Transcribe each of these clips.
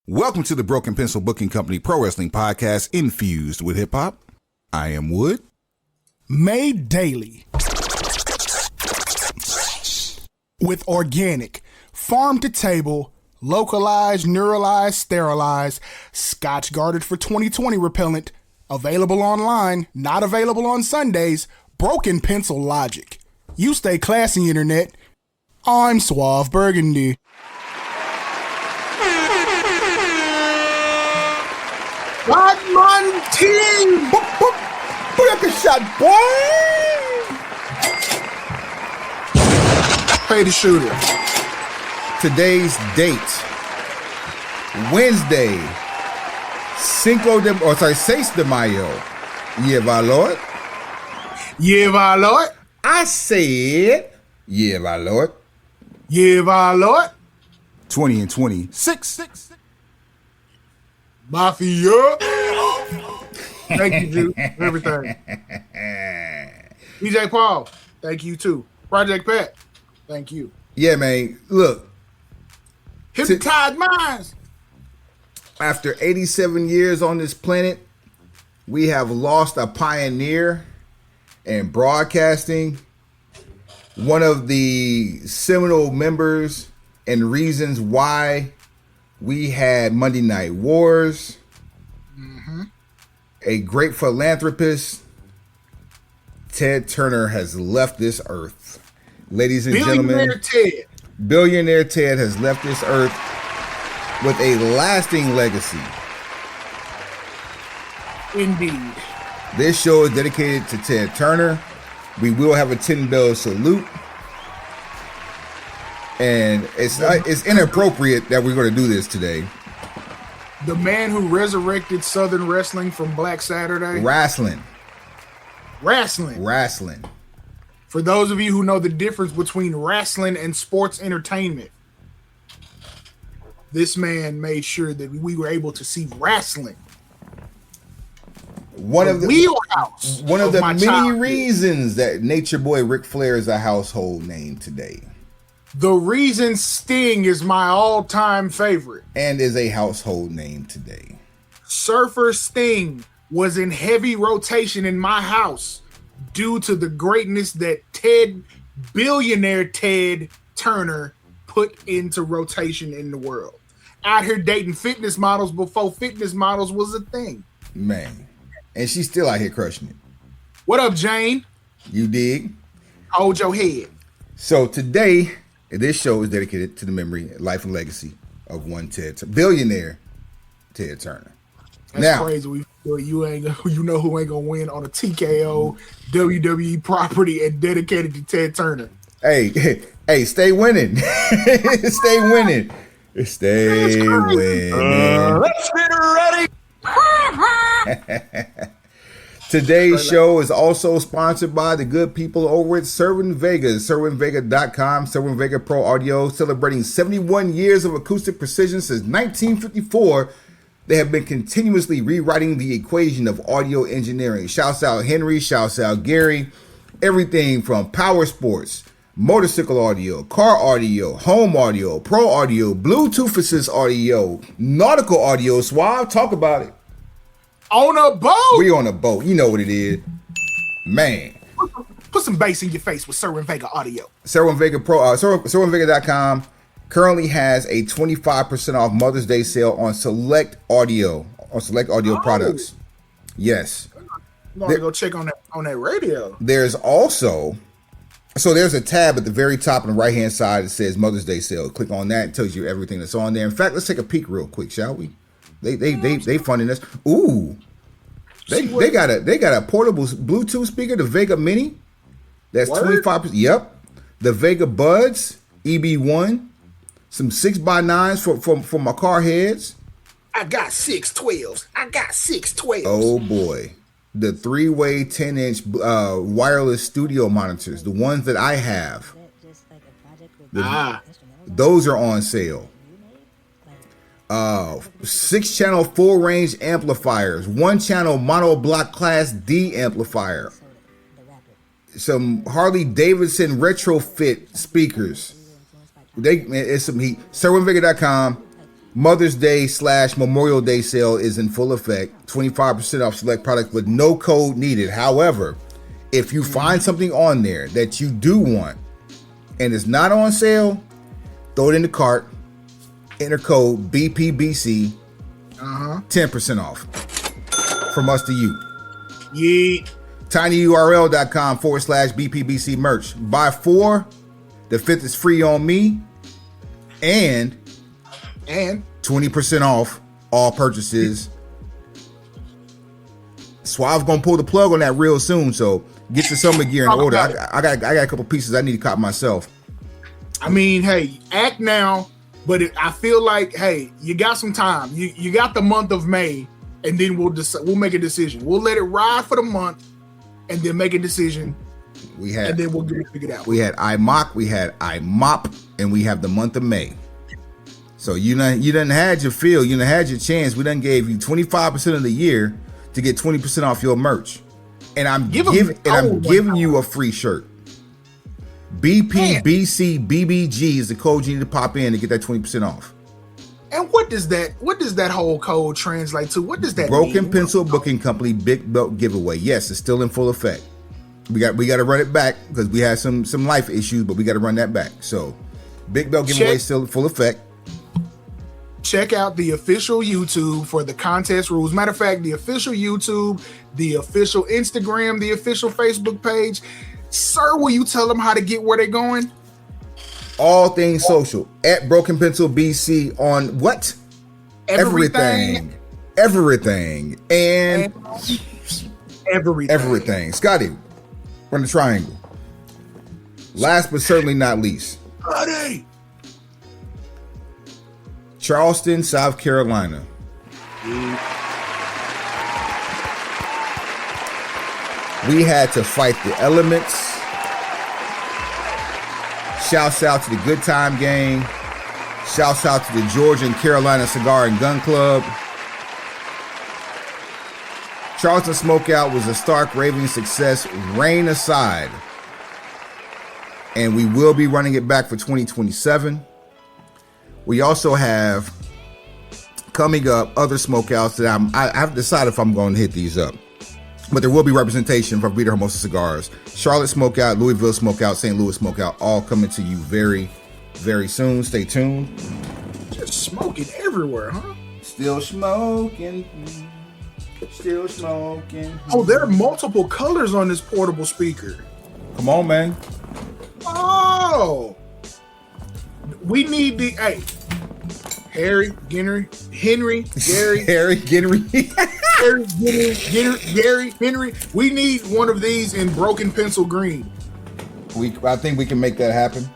Welcome to the Broken Pencil Booking Company Pro Wrestling Podcast infused with hip hop. I am Wood. Made daily with organic, farm to table, localized, neuralized, sterilized, Scotch guarded for 2020 repellent, available online, not available on Sundays, Broken Pencil Logic. You stay classy, internet. I'm Suave Burgundy. Rodman team! Put up the shot, boy! Pay the shooter. Today's date, Wednesday, 6 de Mayo. Yeah, my lord. Yeah, my lord. I said, yeah, my lord. Yeah, my lord. 20 and 20. Six. Mafia. Thank you, Drew, for everything. DJ Paul, thank you too. Project Pat, thank you. Yeah, man. Look. Hypnotized minds. After 87 years on this planet, we have lost a pioneer in broadcasting, one of the seminal members and reasons why we had Monday Night Wars, a great philanthropist. Ted Turner has left this earth. Ladies and gentlemen, Billionaire Ted has left this earth with a lasting legacy. Indeed. This show is dedicated to Ted Turner. We will have a 10-bell salute. And it's inappropriate that we're going to do this today. The man who resurrected Southern wrestling from Black Saturday. Wrestling. For those of you who know the difference between wrestling and sports entertainment, this man made sure that we were able to see wrestling. One of the many childhood. reasons that Nature Boy Ric Flair is a household name today. The reason Sting is my all-time favorite. And is a household name today. Surfer Sting was in heavy rotation in my house due to the greatness that Billionaire Ted Turner put into rotation in the world. Out here dating fitness models before fitness models was a thing. Man. And she's still out here crushing it. What up, Jane? You dig? Hold your head. So today, this show is dedicated to the memory, life, and legacy of one billionaire Ted Turner. That's crazy. You know who ain't gonna win on a TKO WWE property and dedicated to Ted Turner. Hey, stay winning. Stay winning. Let's get ready. Today's show is also sponsored by the good people over at Serwin Vegas, serwinvega.com, Serwin Vega Pro Audio, celebrating 71 years of acoustic precision since 1954. They have been continuously rewriting the equation of audio engineering. Shouts out Henry, shouts out Gary. Everything from power sports, motorcycle audio, car audio, home audio, pro audio, Bluetooth assist audio, nautical audio. Suave, talk about it. On a boat. We on a boat. You know what it is. Man. Put some bass in your face with Serwin Vega Audio. Serwin Vega Pro, serwinvega.com currently has a 25% off Mother's Day sale on select audio products. Yes. I'm gonna go check on that radio. There's also, there's a tab at the very top on the right-hand side that says Mother's Day sale. Click on that. It tells you everything that's on there. In fact, let's take a peek real quick, shall we? They funding us. Ooh, they got a portable Bluetooth speaker, the Vega Mini. That's 25%. Yep, the Vega Buds EB1, some 6x9s for my car heads. I got 612s. Oh boy, the 3-way 10-inch wireless studio monitors, the ones that I have. Those are on sale. 6-channel full range amplifiers, 1-channel mono block class D amplifier, some Harley Davidson retrofit speakers. It's some heat. SerwinVega.com. Mother's Day / Memorial Day sale is in full effect. 25% off select products with no code needed. However, if you find something on there that you do want and it's not on sale, throw it in the cart. Enter code BPBC. 10% off from us to you. Yeet. tinyurl.com /BPBC merch. Buy 4, the 5th is free on me, and 20% off all purchases. Suave's gonna pull the plug on that real soon, so get your summer gear in order. I got a couple pieces I need to cop myself. I mean, hey, act now, but I feel like, hey, you got some time. You got the month of May, and then we'll make a decision. We'll let it ride for the month, and then make a decision. And then we'll get it figured out. We had iMock, we had iMop, and we have the month of May. So you done had your fill, you done had your chance. We done gave you 25% of the year to get 20% off your merch, and I'm giving you a free shirt. BPBC BBG is the code you need to pop in to get that 20% off. And what does that whole code translate to? What does that Broken mean? Pencil Booking Company Big Belt Giveaway. Yes, it's still in full effect. We got to run it back because we had some life issues, but we got to run that back. So Big Belt Giveaway is still in full effect. Check out the official YouTube for the contest rules. Matter of fact, the official YouTube, the official Instagram, the official Facebook page. Sir, will you tell them how to get where they're going? All things social at Broken Pencil BC on what? Everything. And everything. Scotty, run the triangle. Last but certainly not least. Scotty. Charleston, South Carolina. We had to fight the elements. Shouts out to the Good Time Gang. Shouts out to the Georgia and Carolina Cigar and Gun Club. Charleston Smokeout was a stark raving success, rain aside. And we will be running it back for 2027. We also have coming up other smokeouts that I've decided if I'm going to hit these up. But there will be representation from Vita Hermosa Cigars, Charlotte Smokeout, Louisville Smokeout, St. Louis Smokeout, all coming to you very, very soon. Stay tuned. Just smoking everywhere, huh? Still smoking. Oh, there are multiple colors on this portable speaker. Come on, man. Oh. We need the Gary. We need one of these in Broken Pencil Green. I think we can make that happen.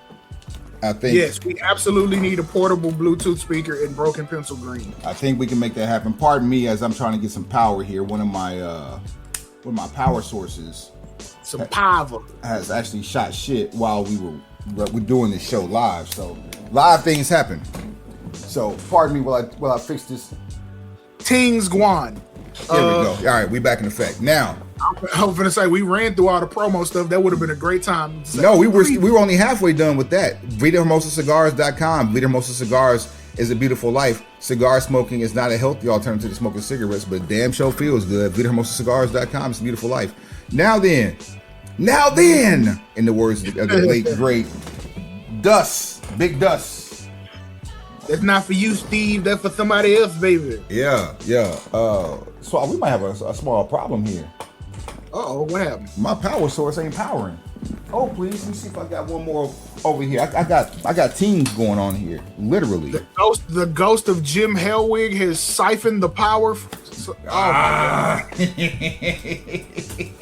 Yes, we absolutely need a portable Bluetooth speaker in Broken Pencil Green. I think we can make that happen. Pardon me as I'm trying to get some power here. One of my power sources, some power, has actually shot shit while we're doing this show live. So live things happen. So pardon me while I fix this. Tings Guan. There we go. All right, we back in effect now. I was gonna say we ran through all the promo stuff. That would have been a great time. No, we were only halfway done with that. VitaHermosaCigars.com. Vita Hermosa Cigars is a beautiful life. Cigar smoking is not a healthy alternative to smoking cigarettes, but damn sure feels good. VitaHermosaCigars.com is a beautiful life. Now then, in the words of the late great Big Dust. That's not for you, Steve. That's for somebody else, baby. Yeah. So we might have a small problem here. Uh-oh, what happened? My power source ain't powering. Oh, please, let me see if I got one more over here. I got teams going on here, literally. The ghost of Jim Hellwig has siphoned the power.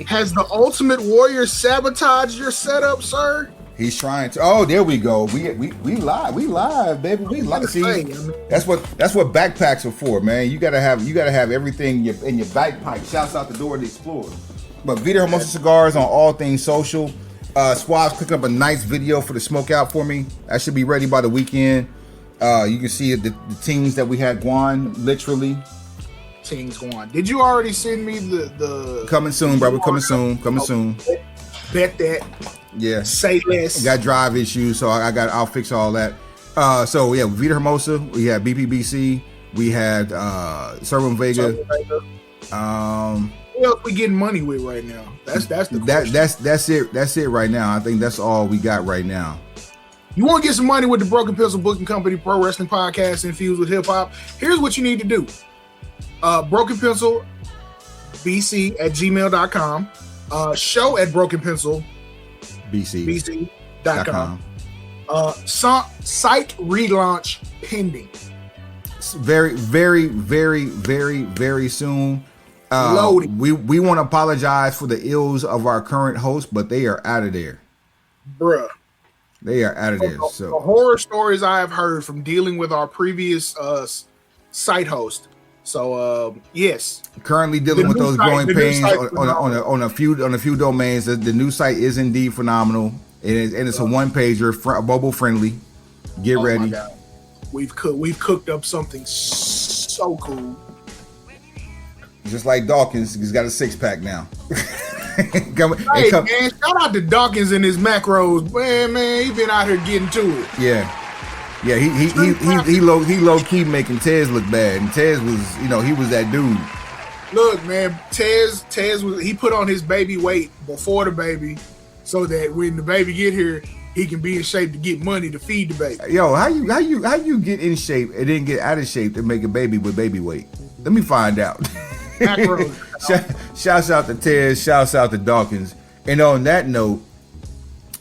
Has the Ultimate Warrior sabotaged your setup, sir? He's trying to. Oh, there we go. We live, baby. We live. See, that's what backpacks are for, man. You gotta have everything in your backpack. Shouts out the Door of the Explorer. But Vita Hermosa Cigars on all things social. Suave's cooking up a nice video for the smokeout for me. That should be ready by the weekend. You can see the teams that we had going, literally. Teams going. Did you already send me the coming soon, brother? Coming soon. Bet that. Yeah. Say less. I got drive issues, so I'll fix all that. So yeah, Vita Hermosa, we had BPBC, we had Servo Vega. Who else we getting money with right now? That's the question. That's it right now. I think that's all we got right now. You want to get some money with the Broken Pencil Booking Company Pro Wrestling Podcast infused with hip hop? Here's what you need to do. Broken Pencil BC at gmail.com. Show at Broken Pencil BC.com. Site relaunch pending. Very, very, very, very, very soon. Loading. We want to apologize for the ills of our current host, but they are out of there. Bruh. They are out of there. The So horror stories I have heard from dealing with our previous site host. So yes, currently dealing with those growing pains on a few domains. The new site is indeed phenomenal. It's a one pager, mobile friendly. Get ready. My God. We've cooked up something so cool. Just like Dawkins, he's got a 6-pack now. Man, shout out to Dawkins and his macros. Man, he been out here getting to it. Yeah. He low key making Tez look bad, and Tez was, he was that dude. Look, man, Tez was, he put on his baby weight before the baby, so that when the baby get here, he can be in shape to get money to feed the baby. Yo, how you get in shape and then get out of shape to make a baby with baby weight? Let me find out. Shouts out to Tez, shouts out to Dawkins. And on that note,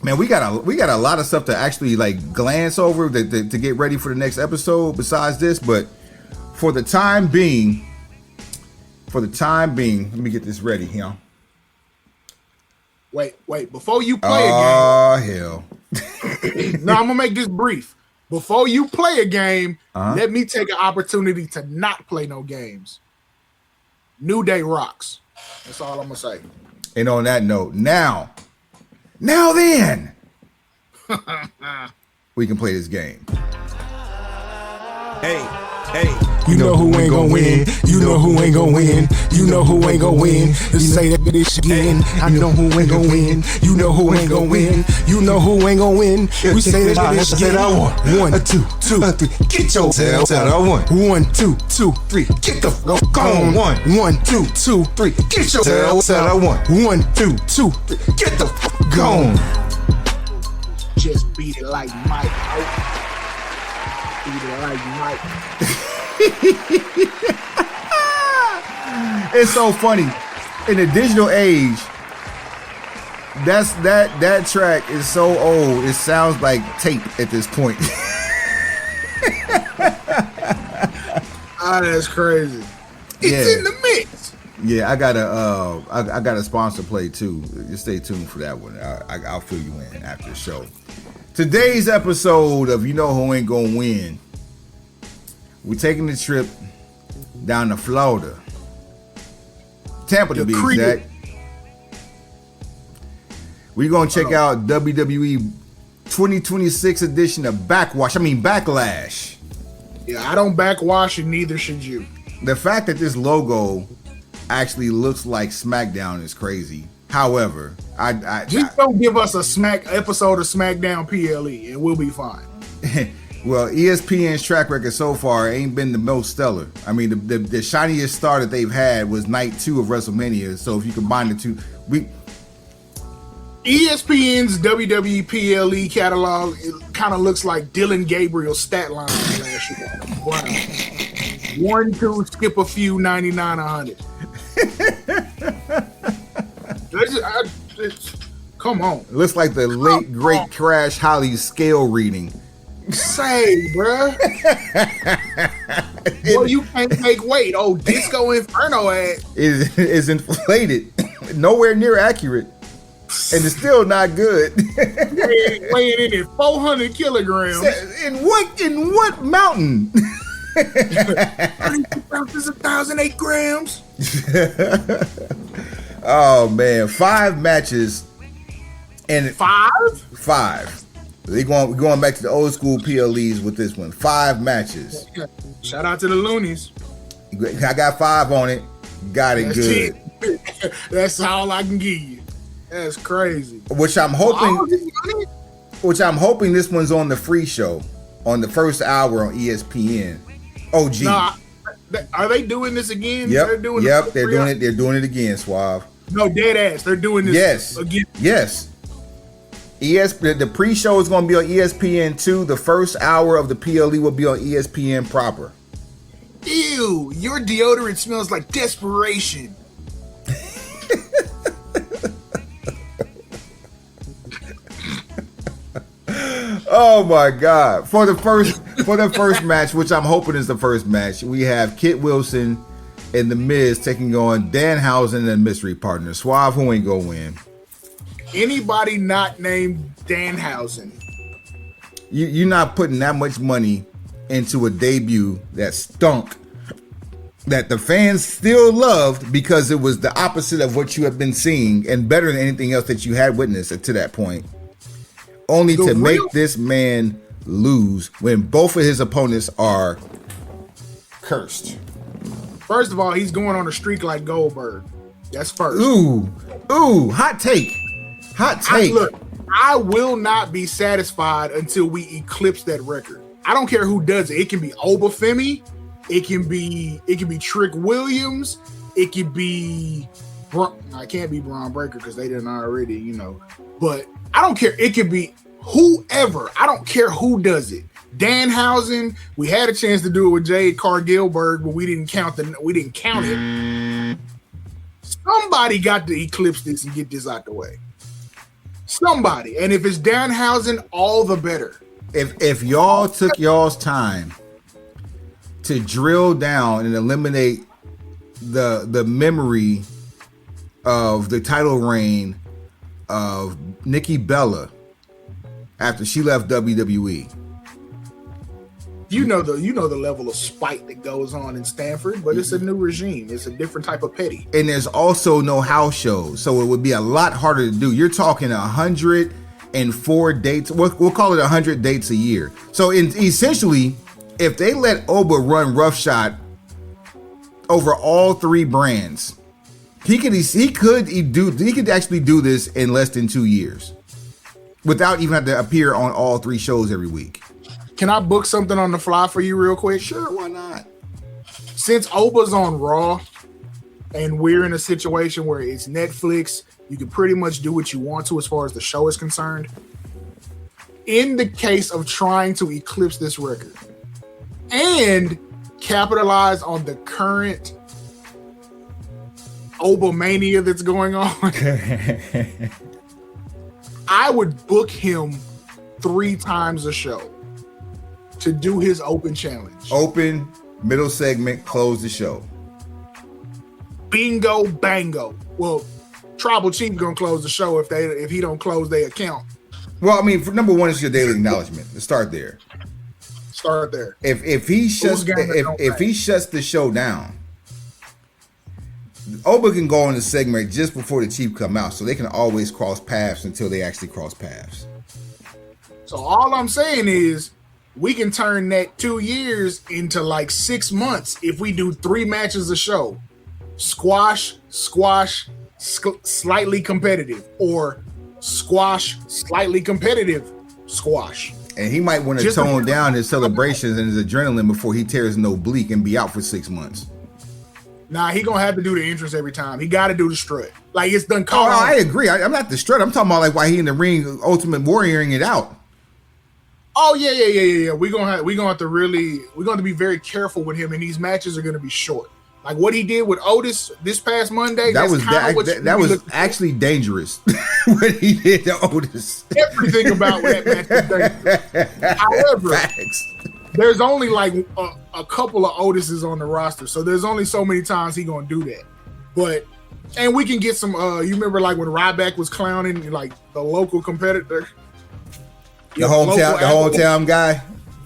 man, we got a lot of stuff to actually like glance over to get ready for the next episode besides this, but for the time being, let me get this ready here. Wait, before you play a game. Oh hell. No, I'm gonna make this brief. Before you play a game, let me take an opportunity to not play no games. New Day rocks. That's all I'm gonna say. And on that note, now then, we can play this game. Hey, you know who ain't gonna win. You know who ain't gonna win. You know who ain't gonna win. Let's say that bitch again. I know who ain't gonna win. You know who ain't gonna win. You know who ain't gonna win. We say that bitch again. 1, 2, 3. Get your tail out. 1, 2, 3. Get the fuck on. 1, 2, 3. Get your tail out. 1, 2, 3. Get the fuck on. Just beat it like Mike. Beat it like Mike. It's so funny. In the digital age, that track is so old. It sounds like tape at this point. That's crazy. It's in the mix. Yeah, I got a sponsor play too. Just stay tuned for that one. I'll fill you in after the show. Today's episode of You Know Who Ain't Gonna Win. We're taking the trip down to Florida. Tampa to be exact. We're going to check out WWE 2026 edition of Backlash. Yeah, I don't backwash and neither should you. The fact that this logo actually looks like SmackDown is crazy. However, just don't give us a episode of SmackDown PLE and we'll be fine. Well, ESPN's track record so far ain't been the most stellar. I mean, the shiniest star that they've had was night 2 of WrestleMania. So if you combine the two, ESPN's WWE PLE catalog, it kind of looks like Dylan Gabriel's stat line from last year. Wow. 1, 2, skip a few, 99, 100. Come on. It looks like the late great Crash Holly's scale reading. Say, bruh. Well, you can't make weight. Oh, Disco Inferno ad is inflated. Nowhere near accurate. And it's still not good. Weighing in at 400 kilograms. In what mountain? 32 ounces, 1,008 grams. Oh man, 5 matches. And 5? We're going back to the old school PLEs with this one. 5 matches. Shout out to the Loonies. I got 5 on it. Got it. That's good. It. That's all I can give you. That's crazy. Which I'm hoping this one's on the free show on the first hour on ESPN. OG. Nah, are they doing this again? Yep. They're doing it. They're doing it again, Suave. No, dead ass. They're doing this again. Yes. The pre-show is going to be on ESPN2. The first hour of the PLE will be on ESPN proper. Ew, your deodorant smells like desperation. Oh my God! For the first match, which I'm hoping is the first match, we have Kit Wilson and The Miz taking on Danhausen and Mystery Partner. Suave, who ain't gonna win? Anybody not named Danhausen. You're not putting that much money into a debut that stunk, that the fans still loved because it was the opposite of what you have been seeing and better than anything else that you had witnessed to that point. Only to make this man lose when both of his opponents are cursed. First of all, he's going on a streak like Goldberg. That's first. Ooh, hot take. Look, I will not be satisfied until we eclipse that record. I don't care who does it. It can be Obafemi. It can be Trick Williams. It could be I can't be Braun Breaker because they didn't already, But I don't care. It could be whoever. I don't care who does it. Danhausen. We had a chance to do it with Jade Cargillberg, but we didn't count it. Somebody got to eclipse this and get this out the way. Somebody. And if it's Danhausen, all the better. If y'all took y'all's time to drill down and eliminate the memory of the title reign of Nikki Bella after she left WWE. You know the level of spite that goes on in Stanford, but it's a new regime. It's a different type of petty. And there's also no house shows, so it would be a lot harder to do. You're talking 104 dates. We'll call it 100 dates a year. So essentially, if they let Oba run roughshod over all three brands, he could actually do this in less than 2 years without even having to appear on all three shows every week. Can I book something on the fly for you real quick? Sure, why not? Since Oba's on Raw and we're in a situation where it's Netflix, you can pretty much do what you want to as far as the show is concerned. In the case of trying to eclipse this record and capitalize on the current Obamania that's going on, I would book him 3 times a show to do his open challenge. Open, middle segment, close the show. Bingo, bango. Well, Tribal Chief gonna close the show if he don't close their account. Well, I mean, for number one, it's your daily acknowledgement. Let's start there. If he shuts the show down, Oba can go on the segment just before the Chief come out, so they can always cross paths until they actually cross paths. So all I'm saying is, we can turn that 2 years into like 6 months if we do 3 matches a show. Squash, slightly competitive, or squash, slightly competitive, squash. And he might want to tone down his celebrations and his adrenaline before he tears an oblique and be out for 6 months. Nah, he gonna have to do the entrance every time. He got to do the strut. Like, it's done. Oh, I agree. I'm not the strut. I'm talking about like why he in the ring, Ultimate Warrioring it out. Oh yeah. We're gonna have to be very careful with him, and these matches are gonna be short. Like what he did with Otis this past Monday. That was actually dangerous. What he did to Otis. Everything about that match is dangerous. However, facts. There's only like a couple of Otises on the roster, so there's only so many times he gonna do that. And we can get some. You remember like when Ryback was clowning like the local competitor. The hometown guy.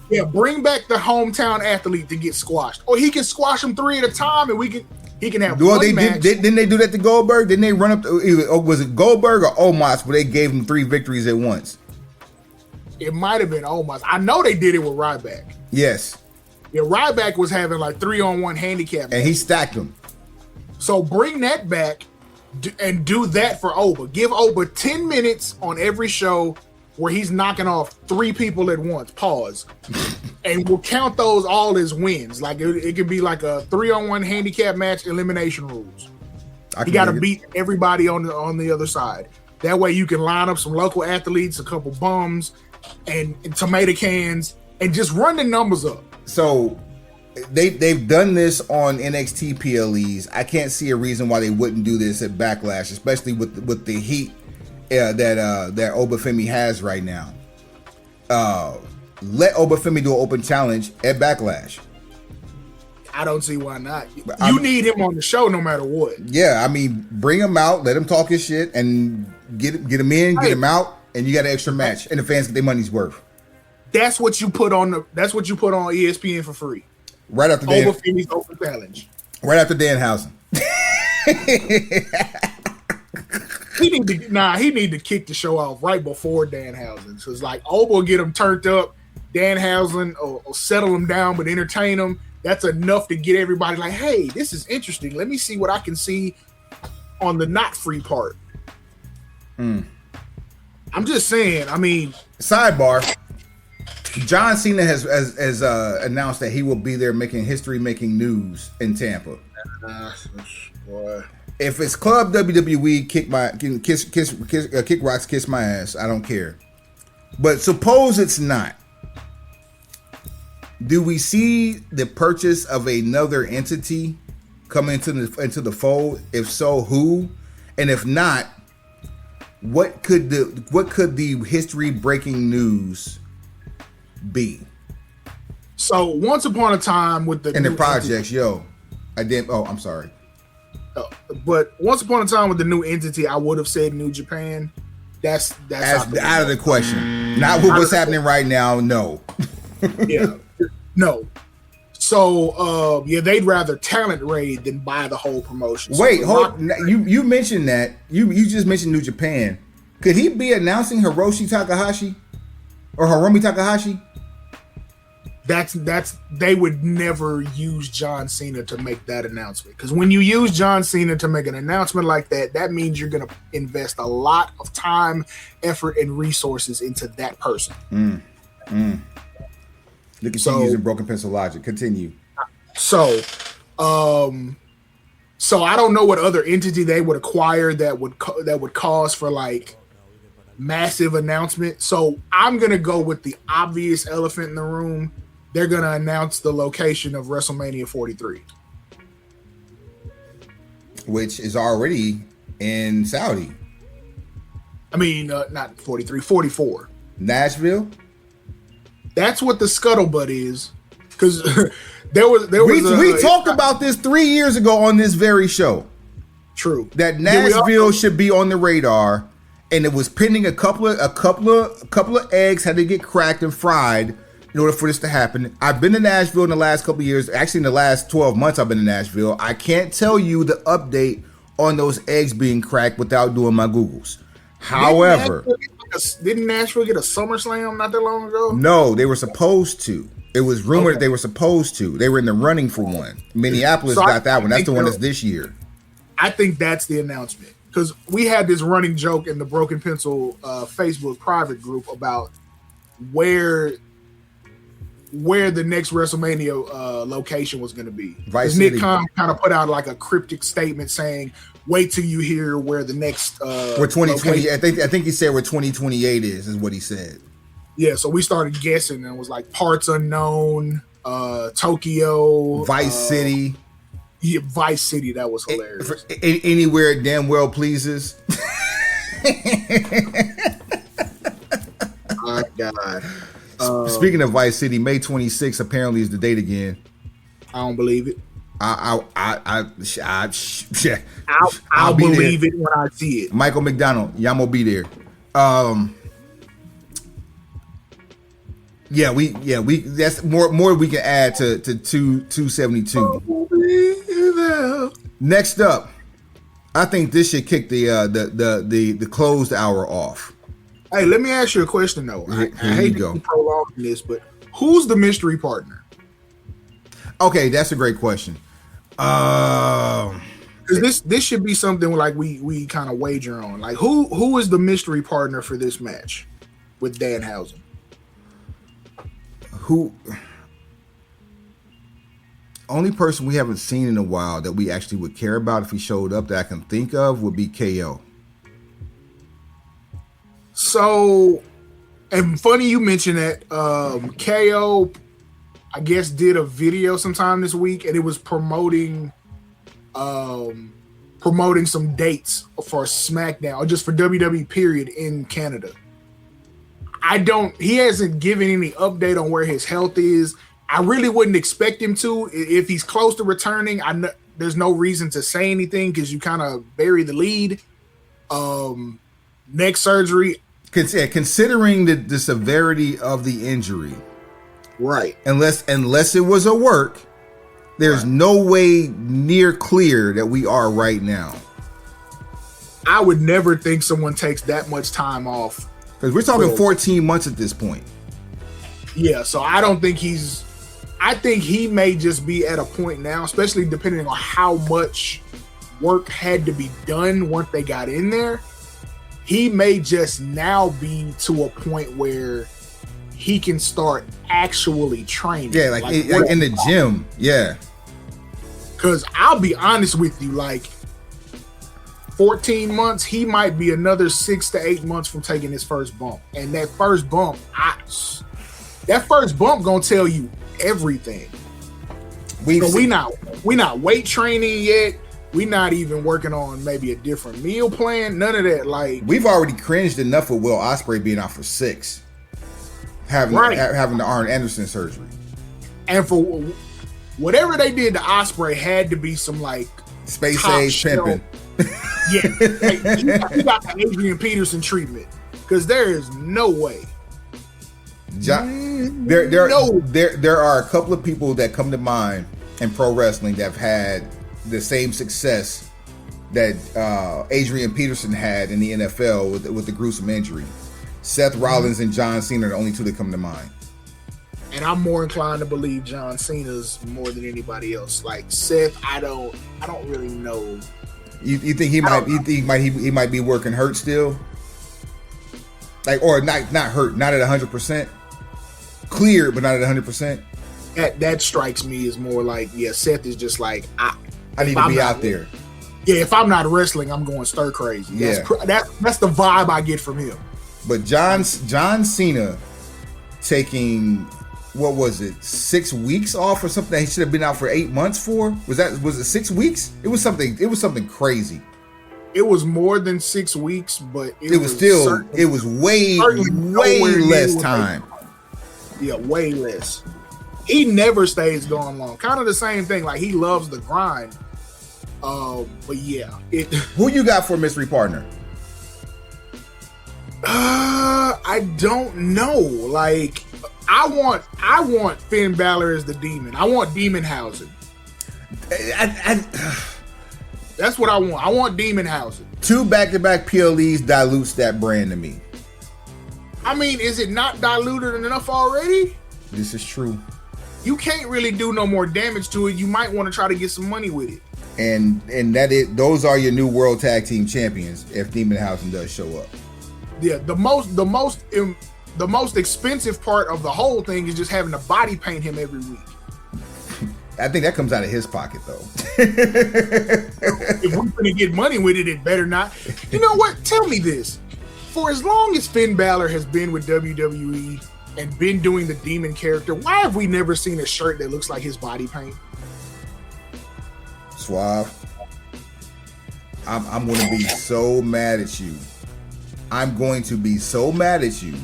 Yeah, bring back the hometown athlete to get squashed, or he can squash them 3 at a time, and he can have one match. Didn't they do that to Goldberg? Didn't they run up? Was it Goldberg or Omos where they gave him 3 victories at once? It might have been Omos. I know they did it with Ryback. Yes. Yeah, Ryback was having like 3-on-1 handicap, and he stacked them. So bring that back and do that for Oba. Give Oba 10 minutes on every show. where he's knocking off 3 people at once. Pause. And we'll count those all as wins. Like it could be like a 3-on-1 handicap match, elimination rules. You got to beat everybody on the other side. That way you can line up some local athletes, a couple bums, and tomato cans, and just run the numbers up. So they've done this on NXT PLEs. I can't see a reason why they wouldn't do this at Backlash, especially with the heat that Obafemi has right now. Let Obafemi do an open challenge at Backlash. I don't see why not. You need him on the show no matter what. Yeah, I mean, bring him out, let him talk his shit, and get him in, get him out, and you got an extra match, and the fans get their money's worth. That's what you put on ESPN for free. Right after Obafemi's open challenge. Right after Danhausen. He need to kick the show off right before Danhausen. So it's like Oba will get him turned up. Danhausen will settle him down, but entertain him. That's enough to get everybody like, hey, this is interesting. Let me see what I can see on the not free part. I'm just saying. I mean, sidebar. John Cena has announced that he will be there making news in Tampa. Boy. If it's Club WWE, kick rocks, kiss my ass. I don't care. But suppose it's not. Do we see the purchase of another entity come into the fold? If so, who? And if not, what could the history breaking news be? So once upon a time with the projects, I'm sorry. But once upon a time with the new entity, I would have said New Japan. That's out of the question. Not with what's happening right now. No. Yeah. No. So they'd rather talent raid than buy the whole promotion. Wait, you mentioned that. You just mentioned New Japan. Could he be announcing Hiroshi Takahashi or Hiromi Takahashi? They would never use John Cena to make that announcement. Because when you use John Cena to make an announcement like that, that means you're going to invest a lot of time, effort, and resources into that person. Look at you using broken pencil logic. Continue. So I don't know what other entity they would acquire that would cause for like massive announcement. So I'm gonna go with the obvious elephant in the room. They're gonna announce the location of WrestleMania 43, which is already in Saudi. I mean, not 43, 44. Nashville. That's what the scuttlebutt is, because we talked about this 3 years ago on this very show. True. That Nashville should be on the radar, and it was pending a couple of eggs had to get cracked and fried in order for this to happen. I've been to Nashville in the last couple of years. Actually, in the last 12 months, I've been to Nashville. I can't tell you the update on those eggs being cracked without doing my Googles. However, didn't Nashville get a SummerSlam not that long ago? No, they were supposed to. It was rumored that they were supposed to. They were in the running for one. Minneapolis got that one. That's the one that's this year. I think that's the announcement. Because we had this running joke in the Broken Pencil Facebook private group about where the next WrestleMania location was going to be. Nick Khan kind of put out like a cryptic statement saying, wait till you hear where the next where 2020 I think he said where 2028 is what he said. Yeah, so we started guessing and it was like parts unknown, Tokyo, Vice City. Yeah, Vice City, that was hilarious. Anywhere it damn well pleases. My God. Speaking of Vice City, May 26th apparently is the date again. I don't believe it. I'll believe it when I see it. Michael McDonald, yeah, I'm gonna be there. We that's more we can add to 272. Next up, I think this should kick the closed hour off. Hey, let me ask you a question though. I hate to prolong this, but who's the mystery partner? Okay, that's a great question. Because this should be something like we kind of wager on. Like who is the mystery partner for this match? with Danhausen. Who? Only person we haven't seen in a while that we actually would care about if he showed up that I can think of would be KO. So, and funny you mentioned that. KO, I guess, did a video sometime this week, and it was promoting some dates for SmackDown or just for WWE period in Canada. He hasn't given any update on where his health is. I really wouldn't expect him to. If he's close to returning, there's no reason to say anything because you kind of bury the lead. Neck surgery. Considering the severity of the injury, right? Unless it was a work, there's no way near clear that we are right now. I would never think someone takes that much time off. Because we're talking 14 months at this point. Yeah, so I don't think I think he may just be at a point now, especially depending on how much work had to be done once they got in there. He may just now be to a point where he can start actually training. Yeah, like in the gym. Yeah. Because I'll be honest with you, like 14 months, he might be another 6 to 8 months from taking his first bump. And that first bump gonna tell you everything. We not weight training yet. We not even working on maybe a different meal plan. None of that. Like, we've already cringed enough with Will Ospreay being out for 6, having the Arn Anderson surgery, and for whatever they did to Ospreay had to be some like space age pimping. Yeah, he got the Adrian Peterson treatment because there is no way. There are a couple of people that come to mind in pro wrestling that have had the same success that Adrian Peterson had in the NFL with the gruesome injury. Seth Rollins and John Cena are the only two that come to mind. And I'm more inclined to believe John Cena's more than anybody else. Like Seth, I don't really know. You think he might be working hurt still? Like, or not hurt, not at 100%. Clear, but not at 100%. That strikes me as more like, yeah, Seth is just like, I need to be out there. Yeah, if I'm not wrestling, I'm going stir crazy. That's the vibe I get from him. But John Cena taking, what was it, 6 weeks off or something that he should have been out for 8 months for? Was it 6 weeks? It was something crazy. It was more than 6 weeks, but it was way less time. Yeah, way less. He never stays gone long. Kind of the same thing. Like, he loves the grind. But yeah, who you got for mystery partner? I don't know. Like, I want Finn Balor as the Demon. I want Demonhausen. That's what I want. I want Demonhausen. 2 back-to-back PLEs dilutes that brand to me. I mean, is it not diluted enough already? This is true. You can't really do no more damage to it. You might want to try to get some money with it. And those are your new World Tag Team Champions if Demonhausen does show up. Yeah, the most expensive part of the whole thing is just having to body paint him every week. I think that comes out of his pocket, though. If we're going to get money with it, it better not. You know what? Tell me this. For as long as Finn Balor has been with WWE and been doing the demon character, why have we never seen a shirt that looks like his body paint? Suave. I'm going to be so mad at you. I'm going to be so mad at you.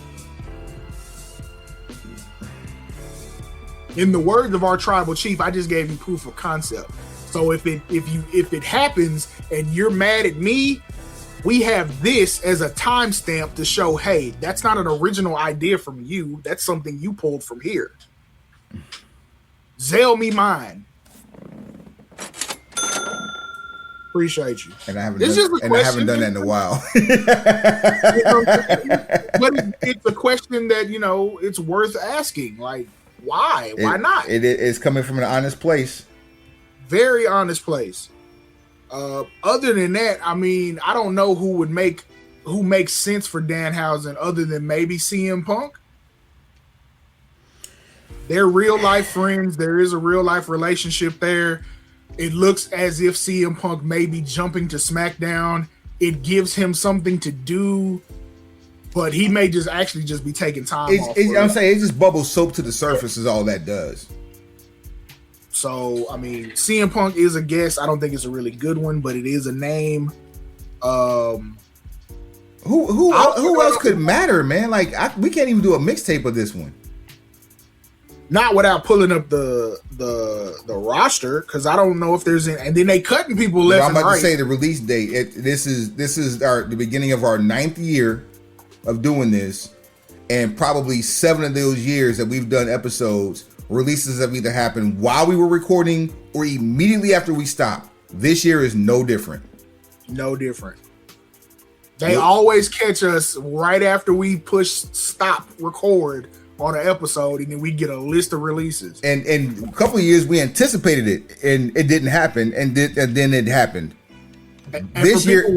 In the words of our tribal chief, I just gave you proof of concept. So if it happens and you're mad at me, we have this as a timestamp to show, hey, that's not an original idea from you. That's something you pulled from here. Zell me mine. Appreciate you. And I haven't done that in a while. But it's a question that, it's worth asking. Like, why? Why not? It's coming from an honest place. Very honest place. Other than that, I mean, I don't know who who makes sense for Danhausen other than maybe CM Punk. They're real life friends. There is a real life relationship there. It looks as if CM Punk may be jumping to SmackDown. It gives him something to do, but he may just be taking time off. I'm saying it just bubbles soap to the surface is all that does. So, I mean, CM Punk is a guest. I don't think it's a really good one, but it is a name. Who else could matter, man? Like we can't even do a mixtape of this one. Not without pulling up the roster, because I don't know if there's any. And then they cutting people left and right. I'm about to say the release date. This is the beginning of our 9th year of doing this, and probably 7 of those years that we've done episodes, releases have either happened while we were recording or immediately after we stopped. This year is no different. No different. They always catch us right after we push stop record on an episode, and then we get a list of releases. And a couple of years we anticipated it, and it didn't happen, and then it happened. And this year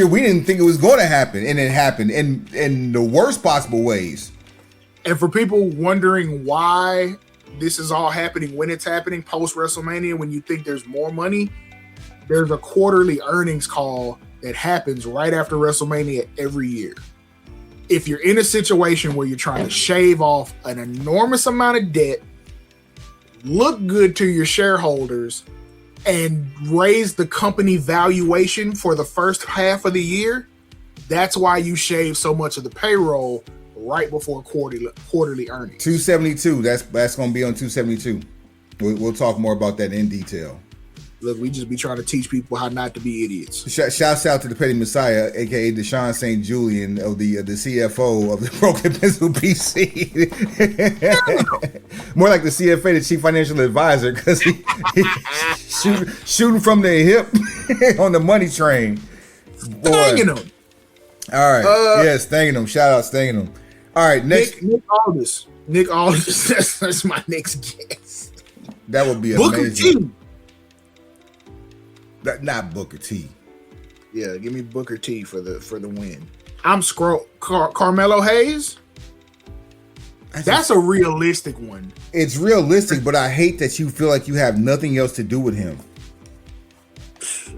we didn't think it was going to happen, and it happened in the worst possible ways. And for people wondering why this is all happening when it's happening post WrestleMania, when you think there's more money, there's a quarterly earnings call that happens right after WrestleMania every year. If you're in a situation where you're trying to shave off an enormous amount of debt, look good to your shareholders, and raise the company valuation for the first half of the year, that's why you shave so much of the payroll right before quarterly earnings. 272. That's going to be on 272. We'll talk more about that in detail. Look, we just be trying to teach people how not to be idiots. Shouts out to the Petty Messiah, aka Deshaun St. Julian, of the CFO of the Broken Pencil PC. More like the CFA, the Chief Financial Advisor, because he shooting from the hip on the money train. Stanging him. All right. Yes, stanging him. Shout out stanging him. All right, next. Nick Aldis. Nick Aldis. That's my next guess. That would be Booker amazing. T. Not Booker T. Yeah, give me Booker T for the win. I'm Carmelo Hayes. That's a realistic one. It's realistic, but I hate that you feel like you have nothing else to do with him.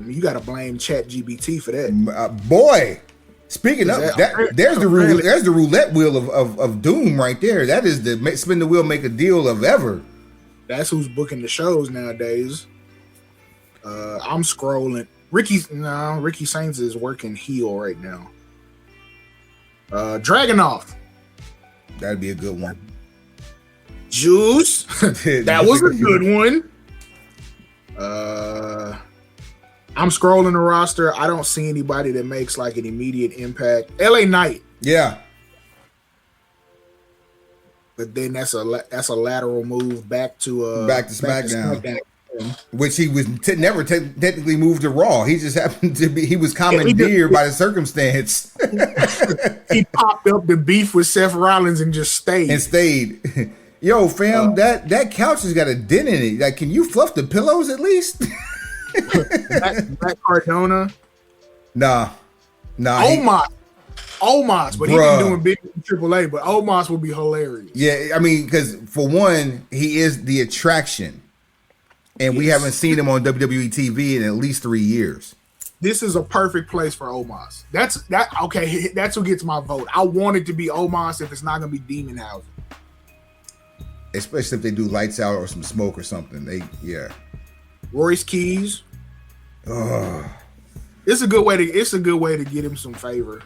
You got to blame ChatGPT for that. Boy, speaking of that, there's the roulette wheel of doom right there. That is the spin the wheel, make a deal of ever. That's who's booking the shows nowadays. I'm scrolling. Ricky Sainz is working heel right now. Dragunov. That'd be a good one. Juice. That was a good one. I'm scrolling the roster. I don't see anybody that makes like an immediate impact. LA Knight. Yeah. But then that's a lateral move back to SmackDown. Which he was never technically moved to Raw. He just happened to be. He was commandeered by the circumstance. He popped up the beef with Seth Rollins and just stayed. Yo, fam, that couch has got a dent in it. Like, can you fluff the pillows at least? Matt Cardona. Nah. Omos, but he been doing big in AAA. But Omos will be hilarious. Yeah, I mean, because for one, he is the attraction. And we haven't seen him on WWE TV in at least 3 years. This is a perfect place for Omos. Okay, that's who gets my vote. I want it to be Omos if it's not going to be Demon House. Especially if they do lights out or some smoke or something. Royce Keys. It's a good way to get him some favor.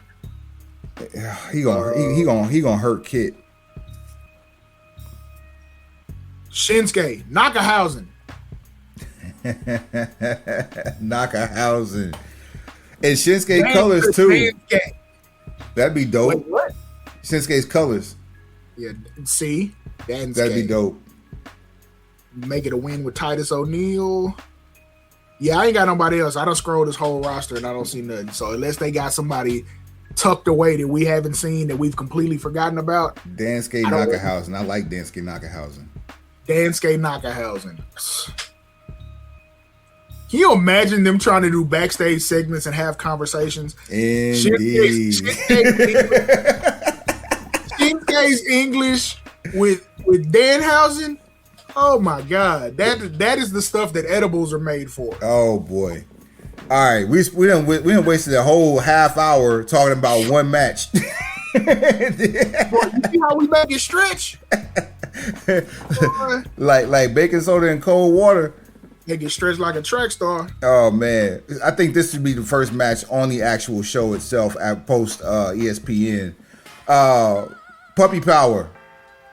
He gonna hurt Kit. Shinsuke Nakahausen. Nakahausen. And Shinsuke colors too. Shinsuke. That'd be dope. Wait, what? Shinsuke's colors. Yeah, see? That'd be dope. Make it a win with Titus O'Neil. Yeah, I ain't got nobody else. I don't scroll this whole roster and I don't see nothing. So unless they got somebody tucked away that we haven't seen that we've completely forgotten about. Dansky Nakahausen. I like Dansky Nakahausen. Dansky Nakahausen. Can you imagine them trying to do backstage segments and have conversations? Indeed. Shinsuke's English with Danhausen. Oh my God, that is the stuff that edibles are made for. Oh boy! All right, we done wasted a whole half hour talking about one match. Boy, you see how we make it stretch? like baking soda and cold water. They get stretched like a track star. Oh man, I think this should be the first match on the actual show itself at post ESPN. Puppy Power,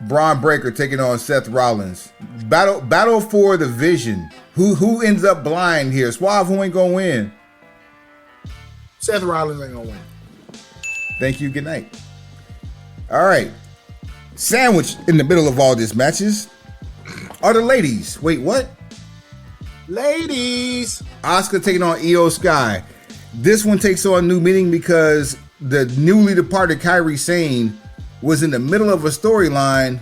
Braun Breaker taking on Seth Rollins. Battle for the Vision. Who ends up blind here? Suave, who ain't gonna win? Seth Rollins ain't gonna win. Thank you. Good night. All right. Sandwiched in the middle of all these matches are the ladies. Wait, what? Ladies. Asuka taking on Io Sky. This one takes on new meaning because the newly departed Kairi Sane was in the middle of a storyline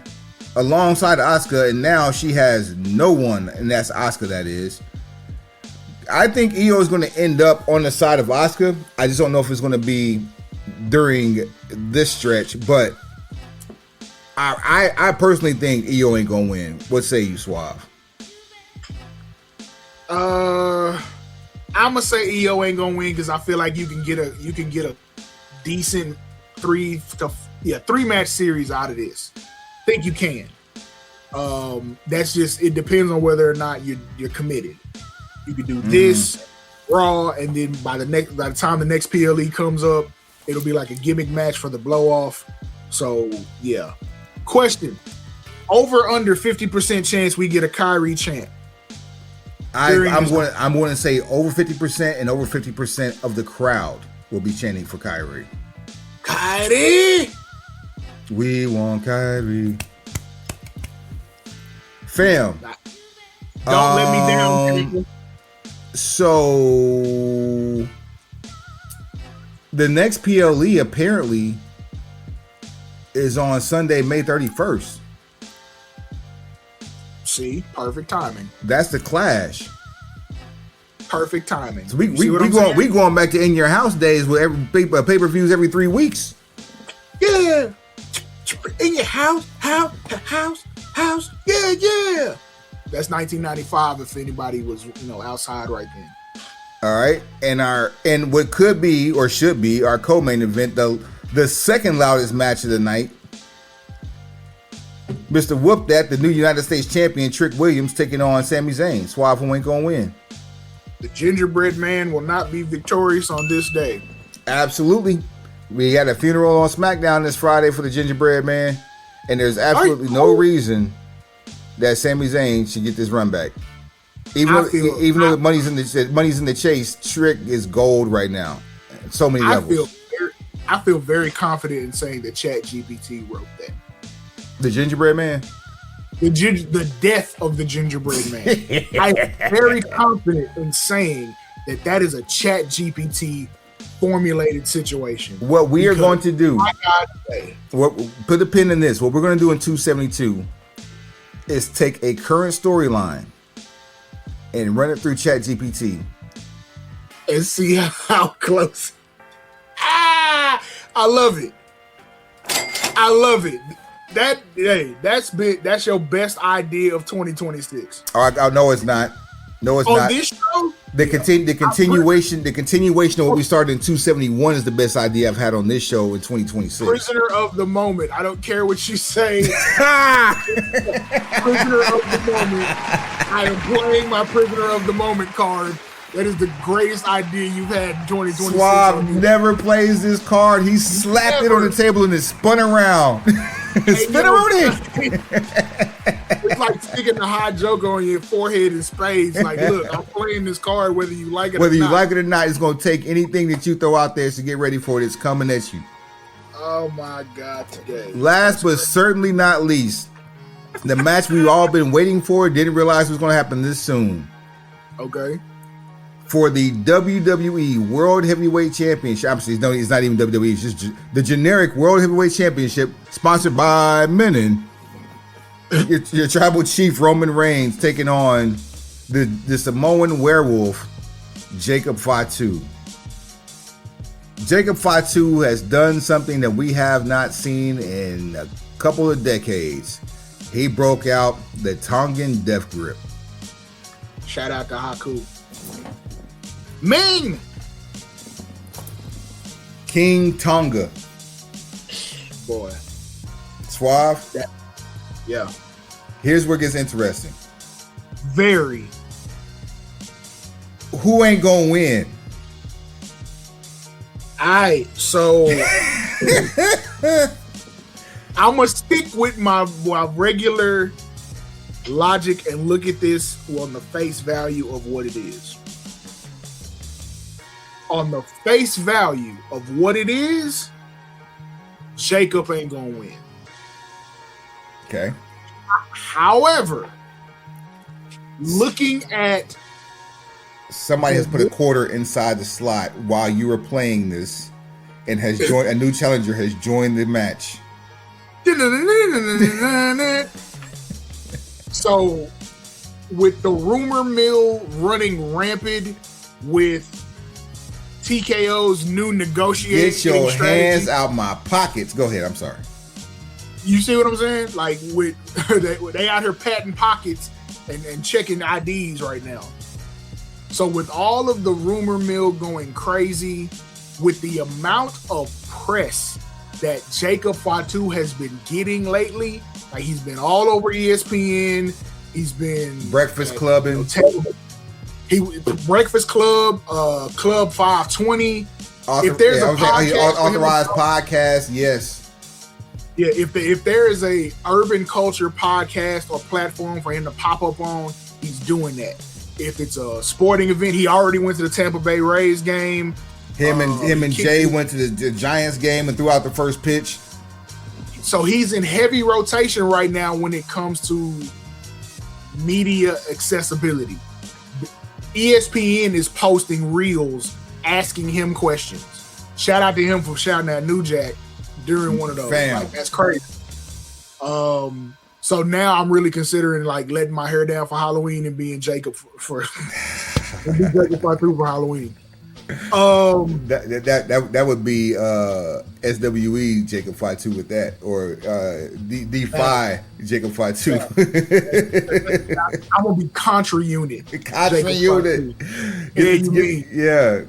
alongside Asuka, and now she has no one, and that's Asuka, that is. I think Io is going to end up on the side of Asuka. I just don't know if it's going to be during this stretch, but I personally think Io ain't going to win. What say you, Suave? I'm gonna say Io ain't gonna win because I feel like you can get a decent three match series out of this. Think you can. That's just, it depends on whether or not you're committed. You can do this Raw, and then by the time the next PLE comes up, it'll be like a gimmick match for the blow off. So yeah. Question: over under 50% chance we get a Kyrie chant. I'm going to say over 50% and over 50% of the crowd will be chanting for Kyrie. Kyrie! We want Kyrie. Fam. Don't let me down, people. So the next PLE apparently is on Sunday, May 31st. See, perfect timing. That's the Clash. Perfect timing. So we going back to In Your House days with every pay-per-views every 3 weeks. Yeah. In your house. Yeah. That's 1995 if anybody was, outside right then. All right. And what could be or should be our co-main event, the second loudest match of the night. Mr. Whoop That, the new United States champion, Trick Williams, taking on Sami Zayn. Suave, who ain't gonna win? The gingerbread man will not be victorious on this day. Absolutely. We got a funeral on SmackDown this Friday for the gingerbread man, and there's absolutely no reason that Sami Zayn should get this run back. Even though money's in the chase, Trick is gold right now. So many levels. I feel very confident in saying that ChatGPT wrote that. The gingerbread man? The death of the gingerbread man. I am very confident in saying that is a ChatGPT formulated situation. What we are going to do, put a pin in this. What we're going to do in 272 is take a current storyline and run it through ChatGPT and see how close. I love it. That's your best idea of 2026. Oh, no, it's not. No, it's not. On this show, the continuation of what we started in 271 is the best idea I've had on this show in 2026. Prisoner of the moment. I don't care what you say. Prisoner of the moment. I am playing my prisoner of the moment card. That is the greatest idea you've had in 2026. Suave never plays this card. He slapped it on the table and it spun around. Spin around it. It's like sticking the hot joke on your forehead in spades. Like, look, I'm playing this card whether you like it or not. Whether you like it or not, it's going to take anything that you throw out there to get ready for it. It's coming at you. Oh, my God, today. Last but certainly not least, the match we've all been waiting for, didn't realize it was going to happen this soon. Okay. For the WWE World Heavyweight Championship. Obviously, it's not even WWE. It's just the generic World Heavyweight Championship, sponsored by Menon. Your tribal chief, Roman Reigns, taking on the Samoan werewolf, Jacob Fatu. Jacob Fatu has done something that we have not seen in a couple of decades. He broke out the Tongan Death Grip. Shout out to Haku. Ming! King Tonga. Boy. Suave. Yeah. Here's where it gets interesting. Very. Who ain't gonna win? So I'm gonna stick with my regular logic and look at this on the face value of what it is. On the face value of what it is, Jacob ain't gonna win. Okay. However, looking at somebody has put a quarter inside the slot while you were playing this and has joined, a new challenger has joined the match. So, with the rumor mill running rampant with TKO's new negotiating Get your strategy, hands out my pockets. Go ahead. I'm sorry. You see what I'm saying? Like, with they out here patting pockets and checking IDs right now. So with all of the rumor mill going crazy, with the amount of press that Jacob Fatu has been getting lately, like he's been all over ESPN, he's been Breakfast Clubbing, Breakfast Club, Club 520. If there's a podcast, authorized podcast, yes. Yeah, if there is a urban culture podcast or platform for him to pop up on, he's doing that. If it's a sporting event, he already went to the Tampa Bay Rays game. Him and Jay went to the Giants game and threw out the first pitch. So he's in heavy rotation right now when it comes to media accessibility. ESPN is posting reels asking him questions. Shout out to him for shouting at New Jack during one of those. Like, that's crazy. So now I'm really considering like letting my hair down for Halloween and being Jacob for Jacob for Halloween. That would be SWE Jacob Fatu with that, or D5 Jacob Fatu. I'm gonna be Contra Unit. Contra Unit.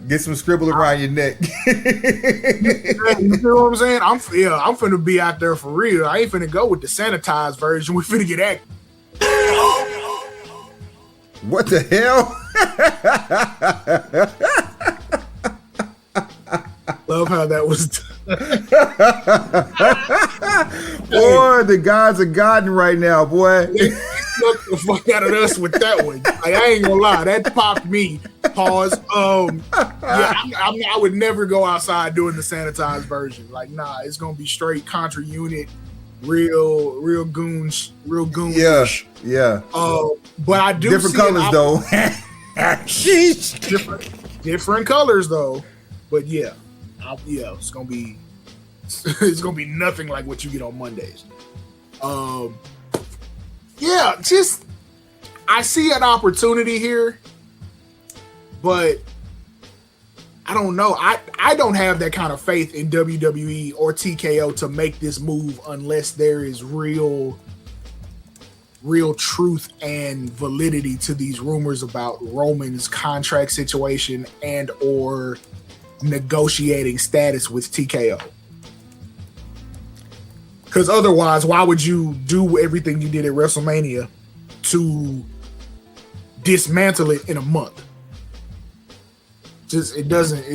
Get some scribble around your neck. You know what I'm saying? I'm finna be out there for real. I ain't finna go with the sanitized version. We finna get active. What the hell? Love how that was boy, the gods are godding right now, boy. They sucked the fuck out of us with that one. Like, I ain't gonna lie, that popped me. Pause. I would never go outside doing the sanitized version. Like, nah, it's gonna be straight Contra Unit, real goons. Yeah. But I do different colors though. different colors though. But yeah, it's gonna be nothing like what you get on Mondays. I see an opportunity here, but I don't know. I don't have that kind of faith in WWE or TKO to make this move unless there is real truth and validity to these rumors about Roman's contract situation and or negotiating status with TKO. Because otherwise, why would you do everything you did at WrestleMania to dismantle it in a month? It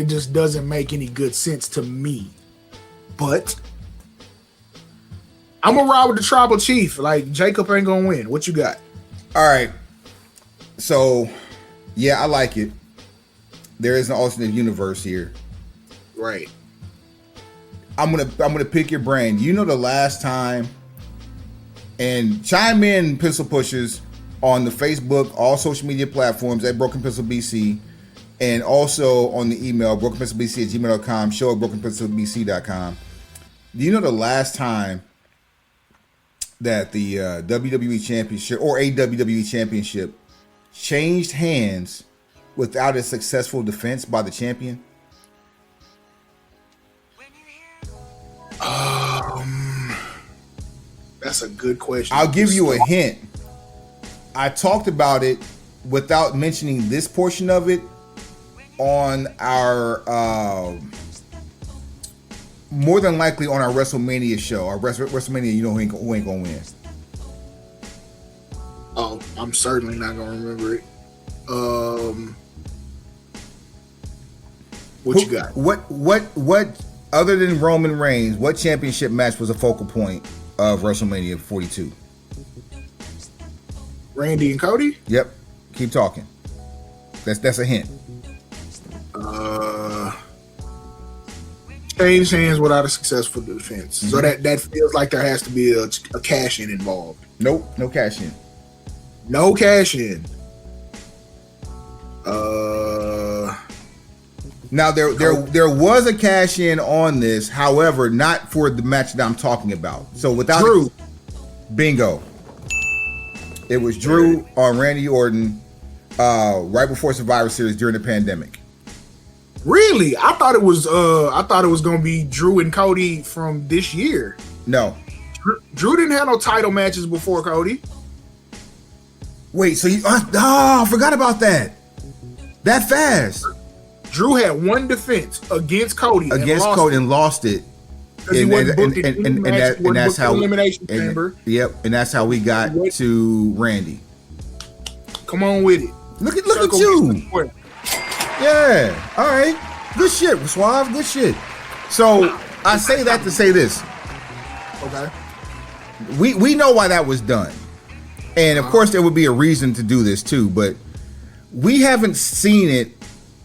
just doesn't make any good sense to me. But I'm gonna ride with the tribal chief. Like, Jacob ain't gonna win. What you got? All right. So, yeah, I like it. There is an alternate universe here. Right. I'm gonna pick your brain. You know the last time, and chime in, Pistol Pushers, on the Facebook, all social media platforms at Broken Pistol BC, and also on the email brokenpistolbc@gmail.com, show at brokenpistolbc.com. Do you know the last time that the WWE Championship or a WWE Championship changed hands without a successful defense by the champion? That's a good question. I'll give you a hint. I talked about it without mentioning this portion of it on our more than likely on our WrestleMania show. Our WrestleMania, who ain't gonna win. Oh, I'm certainly not gonna remember it. You got? What other than Roman Reigns, what championship match was a focal point of WrestleMania 42? Randy and Cody? Yep. Keep talking. That's a hint. Change hands without a successful defense. So that feels like there has to be a cash in involved. Nope, no cash in. No cash in. Now there was a cash in on this, however, not for the match that I'm talking about. So without Drew. Bingo. It was Drew on Randy Orton right before Survivor Series during the pandemic. Really? I thought it was gonna be Drew and Cody from this year. No. Drew didn't have no title matches before Cody. Wait, so I forgot about that. That fast. Drew had one defense against Cody. And lost it. And that's how elimination chamber. Yep, and that's how we got to Randy. Come on with it. Look at you. Yeah. All right. Good shit, Suave. Good shit. So I say that to say this. Okay. We know why that was done, and of course there would be a reason to do this too, but we haven't seen it